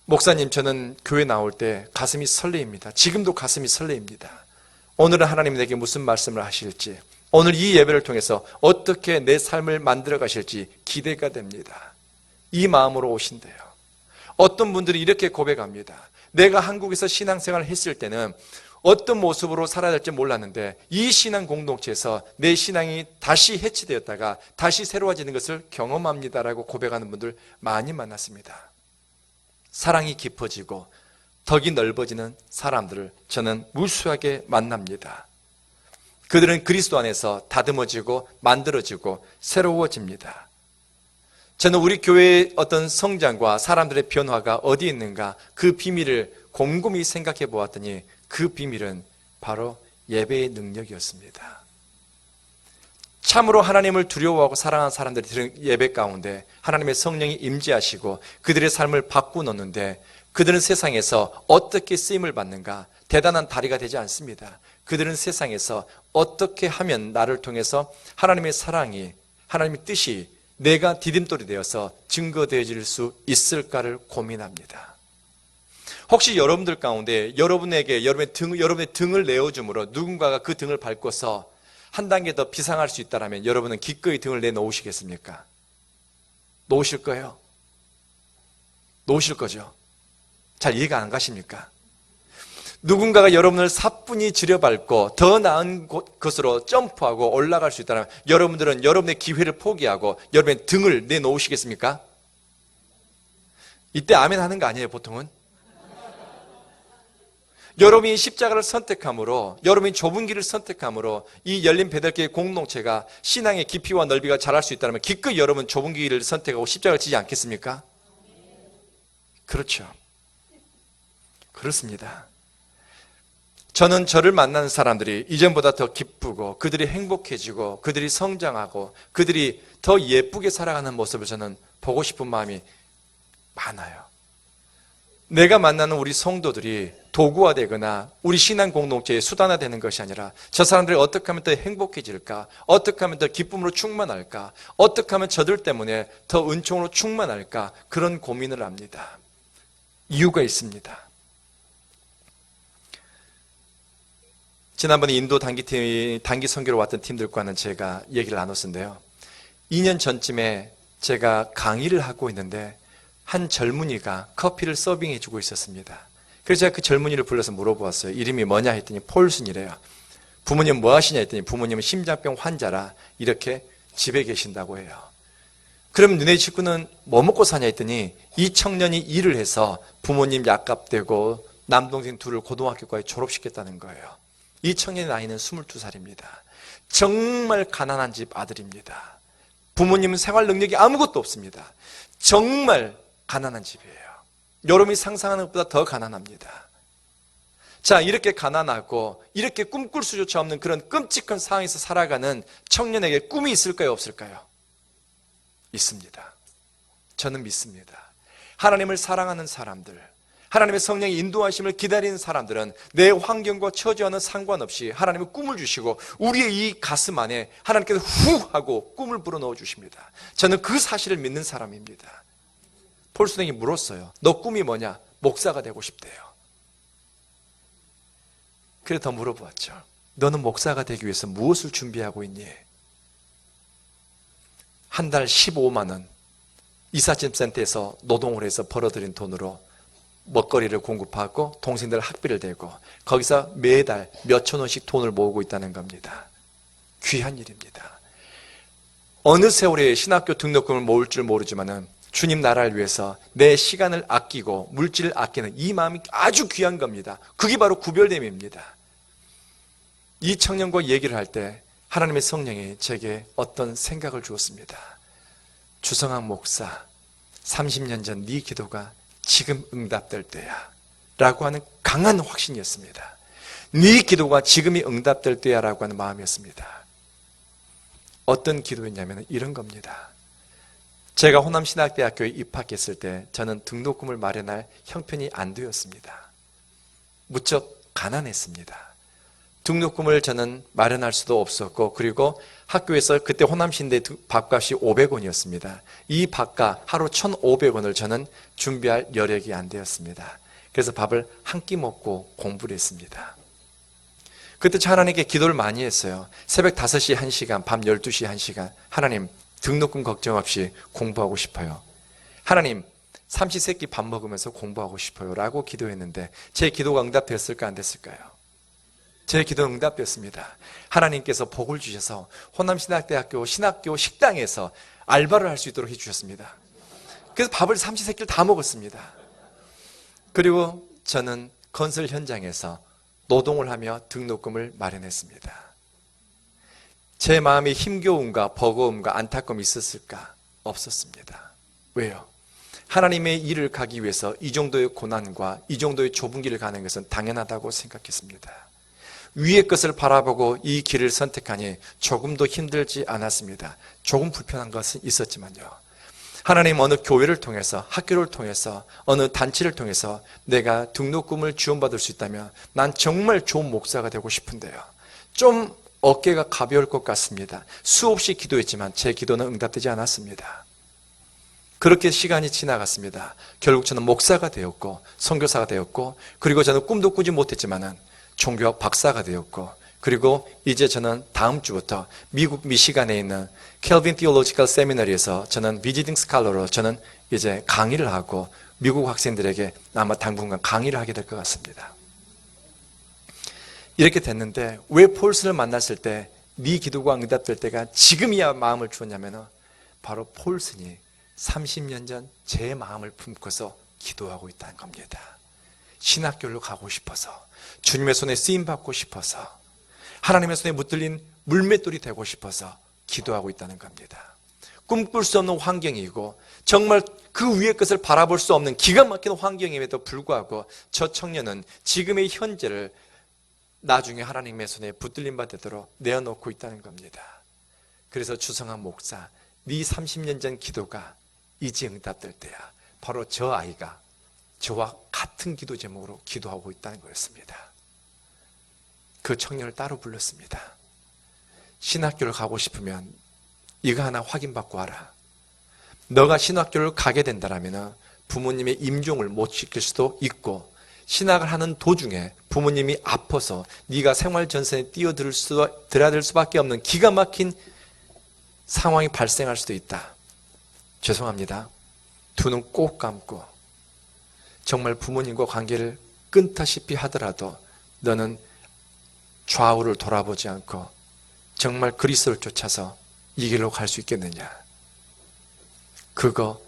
A: 목사님, 저는 교회 나올 때 가슴이 설레입니다. 지금도 가슴이 설레입니다. 오늘은 하나님이 내게 무슨 말씀을 하실지, 오늘 이 예배를 통해서 어떻게 내 삶을 만들어 가실지 기대가 됩니다. 이 마음으로 오신대요. 어떤 분들이 이렇게 고백합니다. 내가 한국에서 신앙생활을 했을 때는 어떤 모습으로 살아야 될지 몰랐는데 이 신앙 공동체에서 내 신앙이 다시 해치되었다가 다시 새로워지는 것을 경험합니다라고 고백하는 분들 많이 만났습니다. 사랑이 깊어지고 덕이 넓어지는 사람들을 저는 무수하게 만납니다. 그들은 그리스도 안에서 다듬어지고 만들어지고 새로워집니다. 저는 우리 교회의 어떤 성장과 사람들의 변화가 어디 있는가 그 비밀을 곰곰이 생각해 보았더니 그 비밀은 바로 예배의 능력이었습니다. 참으로 하나님을 두려워하고 사랑하는 사람들이 드리는 예배 가운데 하나님의 성령이 임재하시고 그들의 삶을 바꾸놓는데 그들은 세상에서 어떻게 쓰임을 받는가? 대단한 다리가 되지 않습니다. 그들은 세상에서 어떻게 하면 나를 통해서 하나님의 사랑이, 하나님의 뜻이 내가 디딤돌이 되어서 증거되어질 수 있을까를 고민합니다. 혹시 여러분들 가운데 여러분에게 여러분의 등을 내어줌으로 누군가가 그 등을 밟고서 한 단계 더 비상할 수 있다면 여러분은 기꺼이 등을 내놓으시겠습니까? 놓으실 거예요? 놓으실 거죠? 잘 이해가 안 가십니까? 누군가가 여러분을 사뿐히 지려밟고 더 나은 것으로 점프하고 올라갈 수 있다면 여러분들은 여러분의 기회를 포기하고 여러분의 등을 내놓으시겠습니까? 이때 아멘 하는 거 아니에요, 보통은? 여러분이 십자가를 선택함으로, 여러분이 좁은 길을 선택함으로 이 열린 배달교회 공동체가 신앙의 깊이와 넓이가 자랄 수 있다면 기꺼이 여러분 좁은 길을 선택하고 십자가를 지지 않겠습니까? 그렇죠. 그렇습니다. 저는 저를 만나는 사람들이 이전보다 더 기쁘고 그들이 행복해지고 그들이 성장하고 그들이 더 예쁘게 살아가는 모습을 저는 보고 싶은 마음이 많아요. 내가 만나는 우리 성도들이 도구화되거나 우리 신앙 공동체의 수단화되는 것이 아니라 저 사람들이 어떻게 하면 더 행복해질까? 어떻게 하면 더 기쁨으로 충만할까? 어떻게 하면 저들 때문에 더 은총으로 충만할까? 그런 고민을 합니다. 이유가 있습니다. 지난번에 인도 단기 선교로 왔던 팀들과는 제가 얘기를 나눴는데요. 2년 전쯤에 제가 강의를 하고 있는데 한 젊은이가 커피를 서빙해 주고 있었습니다. 그래서 제가 그 젊은이를 불러서 물어보았어요. 이름이 뭐냐 했더니 폴슨이래요. 부모님 뭐 하시냐 했더니 부모님은 심장병 환자라 이렇게 집에 계신다고 해요. 그럼 너네 식구는 뭐 먹고 사냐 했더니 이 청년이 일을 해서 부모님 약값 대고 남동생 둘을 고등학교까지 졸업시켰다는 거예요. 이 청년의 나이는 22살입니다. 정말 가난한 집 아들입니다. 부모님은 생활 능력이 아무것도 없습니다. 정말 가난한 집이에요. 여러분이 상상하는 것보다 더 가난합니다. 자, 이렇게 가난하고 이렇게 꿈꿀 수조차 없는 그런 끔찍한 상황에서 살아가는 청년에게 꿈이 있을까요, 없을까요? 있습니다. 저는 믿습니다. 하나님을 사랑하는 사람들, 하나님의 성령의 인도하심을 기다리는 사람들은 내 환경과 처지와는 상관없이 하나님의 꿈을 주시고 우리의 이 가슴 안에 하나님께서 후 하고 꿈을 불어넣어 주십니다. 저는 그 사실을 믿는 사람입니다. 폴스랭이 물었어요. 너 꿈이 뭐냐? 목사가 되고 싶대요. 그래 더 물어보았죠. 너는 목사가 되기 위해서 무엇을 준비하고 있니? 한 달 15만 원 이삿짐센터에서 노동을 해서 벌어들인 돈으로 먹거리를 공급하고 동생들 학비를 대고 거기서 매달 몇천 원씩 돈을 모으고 있다는 겁니다. 귀한 일입니다. 어느 세월에 신학교 등록금을 모을 줄 모르지만은 주님 나라를 위해서 내 시간을 아끼고 물질을 아끼는 이 마음이 아주 귀한 겁니다. 그게 바로 구별됨입니다. 이 청년과 얘기를 할 때 하나님의 성령이 제게 어떤 생각을 주었습니다. 주성학 목사, 30년 전 네 기도가 지금 응답될 때야 라고 하는 강한 확신이었습니다. 네 기도가 지금이 응답될 때야 라고 하는 마음이었습니다. 어떤 기도였냐면 이런 겁니다. 제가 호남신학대학교에 입학했을 때 저는 등록금을 마련할 형편이 안 되었습니다. 무척 가난했습니다. 등록금을 저는 마련할 수도 없었고, 그리고 학교에서 그때 호남신대 밥값이 500원이었습니다. 이 밥값 하루 1,500원을 저는 준비할 여력이 안 되었습니다. 그래서 밥을 한 끼 먹고 공부를 했습니다. 그때 하나님께 기도를 많이 했어요. 새벽 5시 1시간, 밤 12시 1시간. 하나님, 등록금 걱정 없이 공부하고 싶어요. 하나님, 삼시세끼 밥 먹으면서 공부하고 싶어요 라고 기도했는데 제 기도가 응답됐을까 안 됐을까요? 제 기도는 응답됐습니다. 하나님께서 복을 주셔서 호남신학대학교 신학교 식당에서 알바를 할 수 있도록 해주셨습니다. 그래서 밥을 삼시세끼를 다 먹었습니다. 그리고 저는 건설 현장에서 노동을 하며 등록금을 마련했습니다. 제 마음에 힘겨움과 버거움과 안타까움이 있었을까? 없었습니다. 왜요? 하나님의 일을 가기 위해서 이 정도의 고난과 이 정도의 좁은 길을 가는 것은 당연하다고 생각했습니다. 위의 것을 바라보고 이 길을 선택하니 조금도 힘들지 않았습니다. 조금 불편한 것은 있었지만요. 하나님 어느 교회를 통해서, 학교를 통해서, 어느 단체를 통해서 내가 등록금을 지원받을 수 있다면 난 정말 좋은 목사가 되고 싶은데요. 좀 어깨가 가벼울 것 같습니다. 수없이 기도했지만 제 기도는 응답되지 않았습니다. 그렇게 시간이 지나갔습니다. 결국 저는 목사가 되었고 선교사가 되었고, 그리고 저는 꿈도 꾸지 못했지만은 종교학 박사가 되었고, 그리고 이제 저는 다음 주부터 미국 미시간에 있는 켈빈 티올로지컬 세미너리에서 저는 비지팅 스칼러로 저는 이제 강의를 하고 미국 학생들에게 아마 당분간 강의를 하게 될 것 같습니다. 이렇게 됐는데 왜 폴슨을 만났을 때 네 기도가 응답될 때가 지금이야 마음을 주었냐면 바로 폴슨이 30년 전 제 마음을 품고서 기도하고 있다는 겁니다. 신학교로 가고 싶어서, 주님의 손에 쓰임받고 싶어서, 하나님의 손에 붙들린 물맷돌이 되고 싶어서 기도하고 있다는 겁니다. 꿈꿀 수 없는 환경이고 정말 그 위의 것을 바라볼 수 없는 기가 막힌 환경임에도 불구하고 저 청년은 지금의 현재를 나중에 하나님의 손에 붙들림 바 되도록 내어놓고 있다는 겁니다. 그래서 주성한 목사, 네 30년 전 기도가 이제 응답될 때야. 바로 저 아이가 저와 같은 기도 제목으로 기도하고 있다는 거였습니다. 그 청년을 따로 불렀습니다. 신학교를 가고 싶으면 이거 하나 확인받고 와라. 너가 신학교를 가게 된다면 부모님의 임종을 못 지킬 수도 있고, 신학을 하는 도중에 부모님이 아파서 네가 생활 전선에 뛰어들어야 수밖에 없는 기가 막힌 상황이 발생할 수도 있다. 죄송합니다. 두 눈 꼭 감고 정말 부모님과 관계를 끊다시피 하더라도 너는 좌우를 돌아보지 않고 정말 그리스도를 쫓아서 이 길로 갈 수 있겠느냐. 그거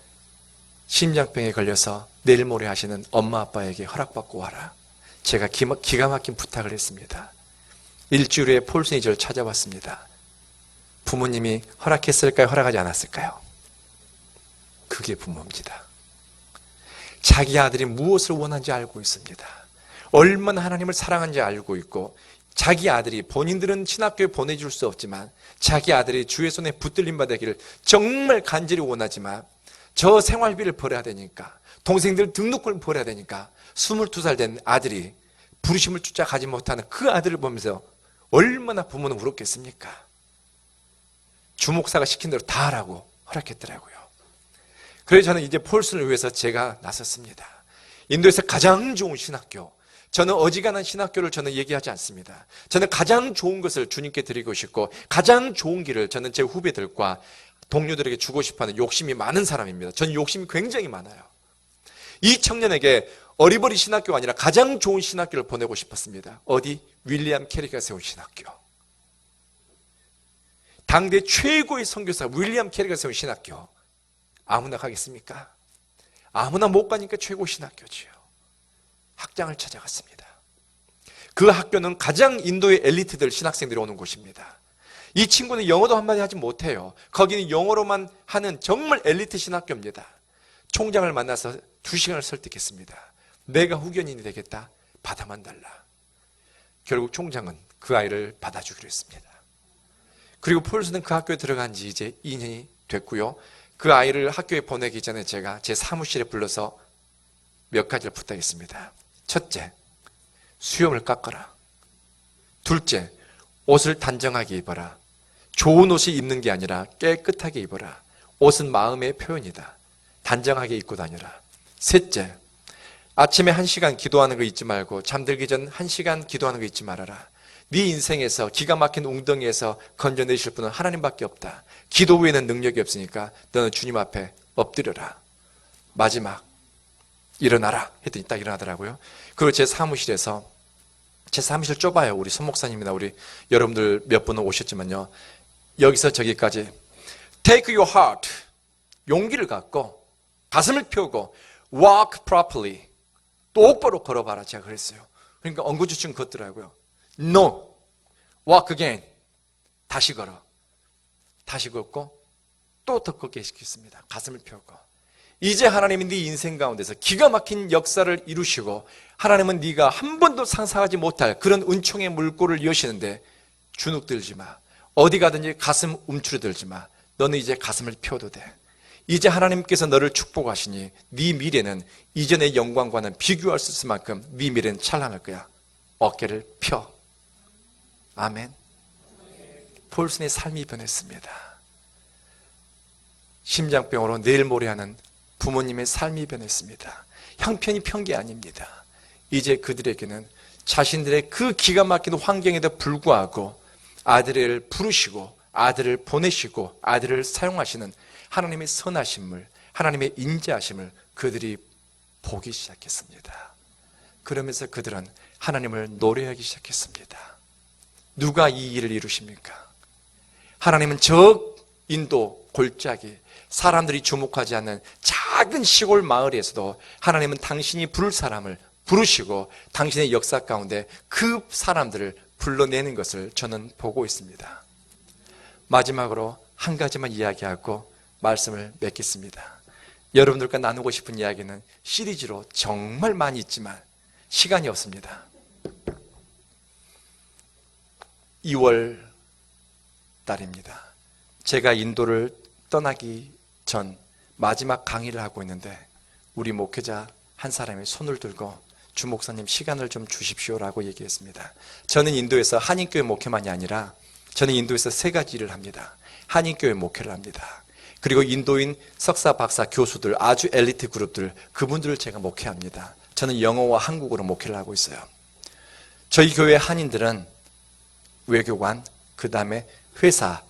A: 심장병에 걸려서 내일 모레 하시는 엄마 아빠에게 허락받고 와라. 제가 기가 막힌 부탁을 했습니다. 일주일 후에 폴슨이 저를 찾아왔습니다. 부모님이 허락했을까요? 허락하지 않았을까요? 그게 부모입니다. 자기 아들이 무엇을 원하는지 알고 있습니다. 얼마나 하나님을 사랑하는지 알고 있고, 자기 아들이, 본인들은 신학교에 보내줄 수 없지만 자기 아들이 주의 손에 붙들림 받기를 정말 간절히 원하지만 저 생활비를 벌어야 되니까, 동생들 등록금을 벌어야 되니까 22살 된 아들이 부르심을 쫓아가지 못하는 그 아들을 보면서 얼마나 부모는 울었겠습니까? 주목사가 시킨 대로 다 하라고 허락했더라고요. 그래서 저는 이제 폴슨을 위해서 제가 나섰습니다. 인도에서 가장 좋은 신학교, 저는 어지간한 신학교를 저는 얘기하지 않습니다. 저는 가장 좋은 것을 주님께 드리고 싶고, 가장 좋은 길을 저는 제 후배들과 동료들에게 주고 싶어하는 욕심이 많은 사람입니다. 저는 욕심이 굉장히 많아요. 이 청년에게 어리버리 신학교가 아니라 가장 좋은 신학교를 보내고 싶었습니다. 어디? 윌리엄 캐리가 세운 신학교. 당대 최고의 선교사 윌리엄 캐리가 세운 신학교. 아무나 가겠습니까? 아무나 못 가니까 최고 신학교지요. 학장을 찾아갔습니다. 그 학교는 가장 인도의 엘리트들, 신학생들이 오는 곳입니다. 이 친구는 영어도 한마디 하지 못해요. 거기는 영어로만 하는 정말 엘리트 신학교입니다. 총장을 만나서 2시간을 설득했습니다. 내가 후견인이 되겠다. 받아만 달라. 결국 총장은 그 아이를 받아주기로 했습니다. 그리고 폴슨은 그 학교에 들어간 지 이제 2년이 됐고요. 그 아이를 학교에 보내기 전에 제가 제 사무실에 불러서 몇 가지를 부탁했습니다. 첫째, 수염을 깎아라. 둘째, 옷을 단정하게 입어라. 좋은 옷을 입는 게 아니라 깨끗하게 입어라. 옷은 마음의 표현이다. 단정하게 입고 다녀라. 셋째, 아침에 1시간 기도하는 거 잊지 말고 잠들기 전 1시간 기도하는 거 잊지 말아라. 네 인생에서 기가 막힌 웅덩이에서 건져내실 분은 하나님밖에 없다. 기도 외에는 능력이 없으니까 너는 주님 앞에 엎드려라. 마지막, 일어나라 했더니 딱 일어나더라고요. 그리고 제 사무실에서, 제 사무실 좁아요. 우리 손 목사님이나 우리 여러분들 몇 분은 오셨지만요, 여기서 저기까지 Take your heart, 용기를 갖고 가슴을 펴고 Walk properly, 똑바로 걸어봐라. 제가 그랬어요. 그러니까 엉거주춤 걷더라고요. No, walk again. 다시 걸어. 다시 걷고 또 더 걷게 시켰습니다. 가슴을 펴고. 이제 하나님은 네 인생 가운데서 기가 막힌 역사를 이루시고, 하나님은 네가 한 번도 상상하지 못할 그런 은총의 물꼬를 여시는데 주눅 들지 마. 어디 가든지 가슴 움츠러들지 마. 너는 이제 가슴을 펴도 돼. 이제 하나님께서 너를 축복하시니 네 미래는 이전의 영광과는 비교할 수 있을 만큼 네 미래는 찬란할 거야. 어깨를 펴. 아멘. 폴슨의 삶이 변했습니다. 심장병으로 내일 모레 하는 부모님의 삶이 변했습니다. 형편이 편 게 아닙니다. 이제 그들에게는 자신들의 그 기가 막힌 환경에도 불구하고 아들을 부르시고 아들을 보내시고 아들을 사용하시는 하나님의 선하심을, 하나님의 인자하심을 그들이 보기 시작했습니다. 그러면서 그들은 하나님을 노래하기 시작했습니다. 누가 이 일을 이루십니까? 하나님은 저 인도 골짜기, 사람들이 주목하지 않는 작은 시골 마을에서도 하나님은 당신이 부를 사람을 부르시고 당신의 역사 가운데 그 사람들을 불러내는 것을 저는 보고 있습니다. 마지막으로 한 가지만 이야기하고 말씀을 맺겠습니다. 여러분들과 나누고 싶은 이야기는 시리즈로 정말 많이 있지만 시간이 없습니다. 2월 달입니다. 제가 인도를 떠나기 전 마지막 강의를 하고 있는데 우리 목회자 한 사람이 손을 들고 주 목사님 시간을 좀 주십시오라고 얘기했습니다. 저는 인도에서 한인교회 목회만이 아니라 저는 인도에서 3가지 일을 합니다. 한인교회 목회를 합니다. 그리고 인도인 석사, 박사, 교수들, 아주 엘리트 그룹들, 그분들을 제가 목회합니다. 저는 영어와 한국어로 목회를 하고 있어요. 저희 교회 한인들은 외교관, 그 다음에 회사,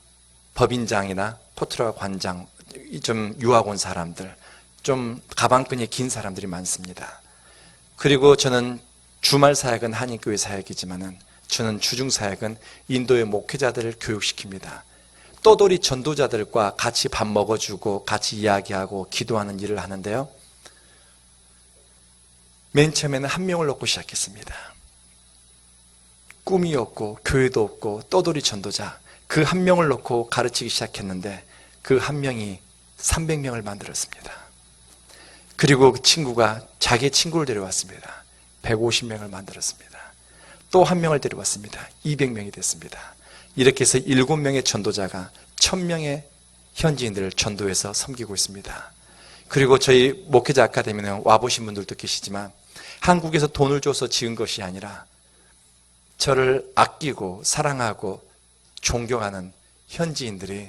A: 법인장이나 포트라 관장, 좀 유학 온 사람들, 좀 가방끈이 긴 사람들이 많습니다. 그리고 저는 주말 사역은 한인교회 사역이지만은 저는 주중 사역은 인도의 목회자들을 교육시킵니다. 떠돌이 전도자들과 같이 밥 먹어주고 같이 이야기하고 기도하는 일을 하는데요. 맨 처음에는 1명을 놓고 시작했습니다. 꿈이 없고 교회도 없고 떠돌이 전도자 그 한 명을 놓고 가르치기 시작했는데 그 한 명이 300명을 만들었습니다. 그리고 그 친구가 자기의 친구를 데려왔습니다. 150명을 만들었습니다. 또 한 명을 데려왔습니다. 200명이 됐습니다. 이렇게 해서 7명의 전도자가 1000명의 현지인들을 전도해서 섬기고 있습니다. 그리고 저희 목회자 아카데미는 와보신 분들도 계시지만 한국에서 돈을 줘서 지은 것이 아니라 저를 아끼고 사랑하고 존경하는 현지인들이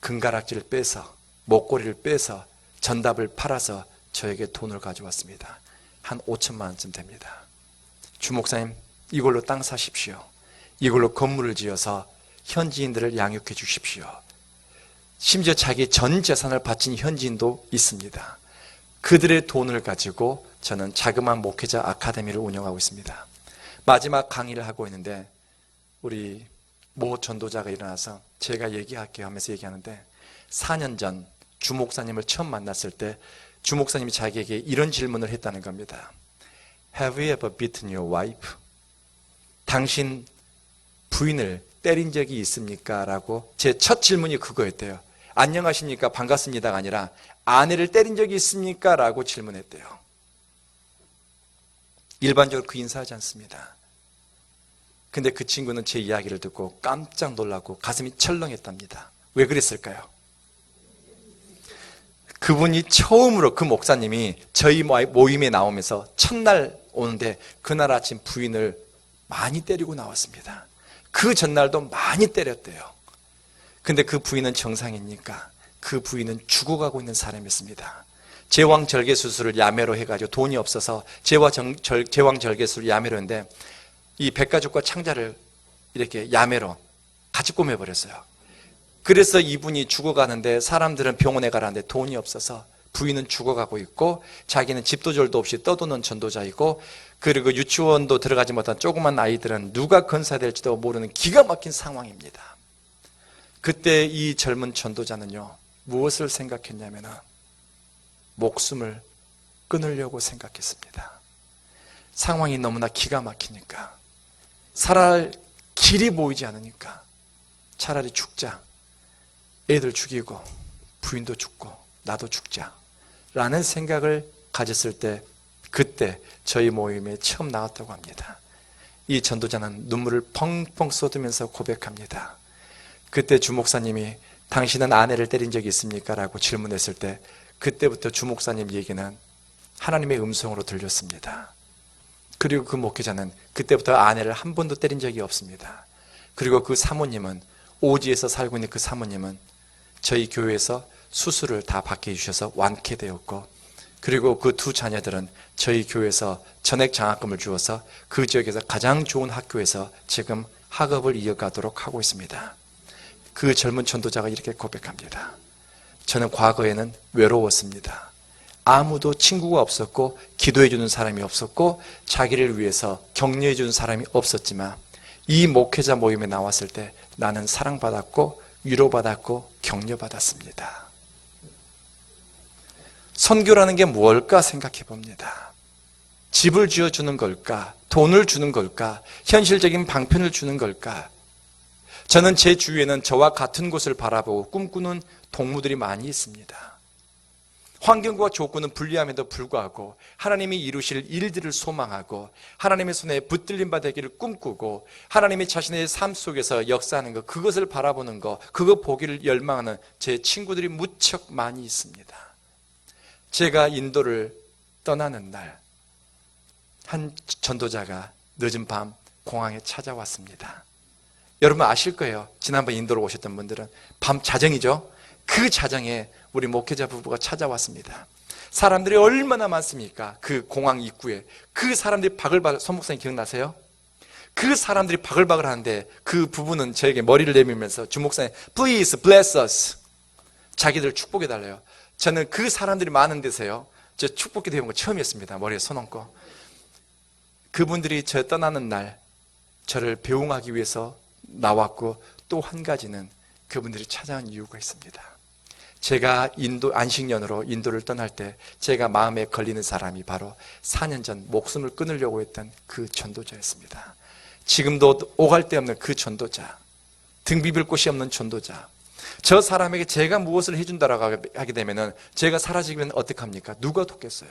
A: 금가락지를 빼서 목걸이를 빼서 전답을 팔아서 저에게 돈을 가져왔습니다. 한 5천만 원쯤 됩니다. 주목사님, 이걸로 땅 사십시오. 이걸로 건물을 지어서 현지인들을 양육해 주십시오. 심지어 자기 전 재산을 바친 현지인도 있습니다. 그들의 돈을 가지고 저는 자그마한 목회자 아카데미를 운영하고 있습니다. 마지막 강의를 하고 있는데 우리 모 전도자가 일어나서 제가 얘기할게요 하면서 얘기하는데 4년 전 주목사님을 처음 만났을 때 주목사님이 자기에게 이런 질문을 했다는 겁니다. Have you ever beaten your wife? 당신 부인을 때린 적이 있습니까? 라고 제 첫 질문이 그거였대요. 안녕하십니까? 반갑습니다가 아니라 아내를 때린 적이 있습니까? 라고 질문했대요. 일반적으로 그 인사하지 않습니다. 근데 그 친구는 제 이야기를 듣고 깜짝 놀라고 가슴이 철렁했답니다. 왜 그랬을까요? 그분이 처음으로 그 목사님이 저희 모임에 나오면서 첫날 오는데 그날 아침 부인을 많이 때리고 나왔습니다. 그 전날도 많이 때렸대요. 근데 그 부인은 정상입니까? 그 부인은 죽어가고 있는 사람이었습니다. 제왕절개 수술을 야매로 해가지고 돈이 없어서 제왕절개 수술을 야매로 했는데 이 백가죽과 창자를 이렇게 야매로 같이 꾸며버렸어요. 그래서 이분이 죽어가는데 사람들은 병원에 가라는데 돈이 없어서 부인은 죽어가고 있고 자기는 집도절도 없이 떠도는 전도자이고 그리고 유치원도 들어가지 못한 조그만 아이들은 누가 건사될지도 모르는 기가 막힌 상황입니다. 그때 이 젊은 전도자는요 무엇을 생각했냐면 목숨을 끊으려고 생각했습니다. 상황이 너무나 기가 막히니까 살아갈 길이 보이지 않으니까 차라리 죽자. 애들 죽이고 부인도 죽고 나도 죽자 라는 생각을 가졌을 때 그때 저희 모임에 처음 나왔다고 합니다. 이 전도자는 눈물을 펑펑 쏟으면서 고백합니다. 그때 주목사님이 당신은 아내를 때린 적이 있습니까? 라고 질문했을 때 그때부터 주목사님 얘기는 하나님의 음성으로 들렸습니다. 그리고 그 목회자는 그때부터 아내를 한 번도 때린 적이 없습니다. 그리고 그 사모님은 오지에서 살고 있는 그 사모님은 저희 교회에서 수술을 다 받게 해주셔서 완쾌되었고 그리고 그 두 자녀들은 저희 교회에서 전액 장학금을 주어서 그 지역에서 가장 좋은 학교에서 지금 학업을 이어가도록 하고 있습니다. 그 젊은 전도자가 이렇게 고백합니다. 저는 과거에는 외로웠습니다. 아무도 친구가 없었고 기도해 주는 사람이 없었고 자기를 위해서 격려해 주는 사람이 없었지만 이 목회자 모임에 나왔을 때 나는 사랑받았고 위로받았고 격려받았습니다. 선교라는 게 무엇일까 생각해 봅니다. 집을 지어주는 걸까? 돈을 주는 걸까? 현실적인 방편을 주는 걸까? 저는 제 주위에는 저와 같은 곳을 바라보고 꿈꾸는 동무들이 많이 있습니다. 환경과 조건은 불리함에도 불구하고 하나님이 이루실 일들을 소망하고 하나님의 손에 붙들림 받기를 꿈꾸고 하나님이 자신의 삶 속에서 역사하는 것 그것을 바라보는 것 그거 보기를 열망하는 제 친구들이 무척 많이 있습니다. 제가 인도를 떠나는 날 한 전도자가 늦은 밤 공항에 찾아왔습니다. 여러분 아실 거예요. 지난번 인도로 오셨던 분들은 밤 자정이죠. 그 자정에 우리 목회자 부부가 찾아왔습니다. 사람들이 얼마나 많습니까? 그 공항 입구에 그 사람들이 바글바글 손목사님 기억나세요? 그 사람들이 바글바글 하는데 그 부부는 저에게 머리를 내밀면서 주목사님 Please bless us 자기들 축복해 달래요. 저는 그 사람들이 많은 데서요 저 축복기도 해본 거 처음이었습니다. 머리에 손 얹고 그분들이 저 떠나는 날 저를 배웅하기 위해서 나왔고 또 한 가지는 그분들이 찾아온 이유가 있습니다. 제가 안식년으로 인도를 떠날 때 제가 마음에 걸리는 사람이 바로 4년 전 목숨을 끊으려고 했던 그 전도자였습니다. 지금도 오갈 데 없는 그 전도자, 등 비빌 곳이 없는 전도자, 저 사람에게 제가 무엇을 해준다라고 하게 되면은 제가 사라지면 어떡합니까? 누가 돕겠어요?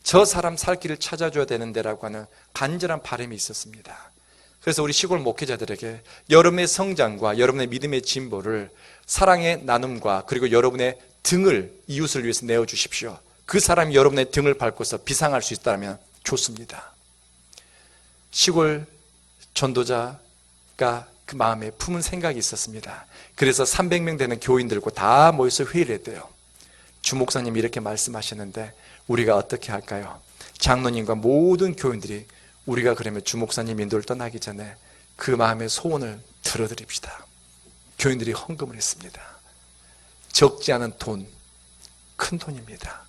A: 저 사람 살 길을 찾아줘야 되는데라고 하는 간절한 바람이 있었습니다. 그래서 우리 시골 목회자들에게 여러분의 성장과 여러분의 믿음의 진보를 사랑의 나눔과 그리고 여러분의 등을 이웃을 위해서 내어주십시오. 그 사람이 여러분의 등을 밟고서 비상할 수 있다면 좋습니다. 시골 전도자가 그 마음에 품은 생각이 있었습니다. 그래서 300명 되는 교인들과 다 모여서 회의를 했대요. 주 목사님이 이렇게 말씀하셨는데 우리가 어떻게 할까요? 장로님과 모든 교인들이 우리가 그러면 주 목사님 인도를 떠나기 전에 그 마음의 소원을 들어드립시다. 교인들이 헌금을 했습니다. 적지 않은 돈, 큰 돈입니다.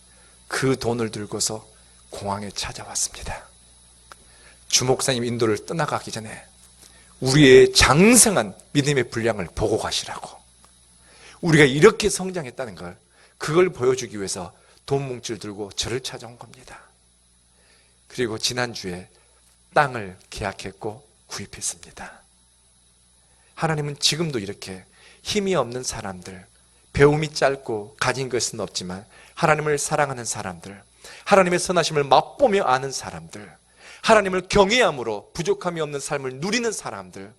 A: 그 돈을 들고서 공항에 찾아왔습니다. 주 목사님 인도를 떠나가기 전에 우리의 장성한 믿음의 분량을 보고 가시라고, 우리가 이렇게 성장했다는 걸, 그걸 보여주기 위해서 돈 뭉치를 들고 저를 찾아온 겁니다. 그리고 지난주에 땅을 계약했고 구입했습니다. 하나님은 지금도 이렇게 힘이 없는 사람들, 배움이 짧고 가진 것은 없지만 하나님을 사랑하는 사람들, 하나님의 선하심을 맛보며 아는 사람들, 하나님을 경외함으로 부족함이 없는 삶을 누리는 사람들,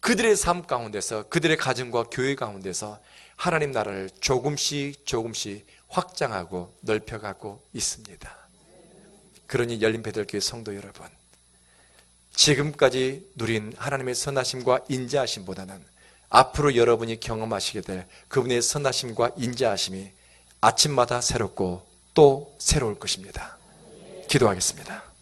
A: 그들의 삶 가운데서, 그들의 가정과 교회 가운데서 하나님 나라를 조금씩 확장하고 넓혀가고 있습니다. 그러니 열린베들교회 성도 여러분, 지금까지 누린 하나님의 선하심과 인자하심보다는 앞으로 여러분이 경험하시게 될 그분의 선하심과 인자하심이 아침마다 새롭고 또 새로울 것입니다. 기도하겠습니다.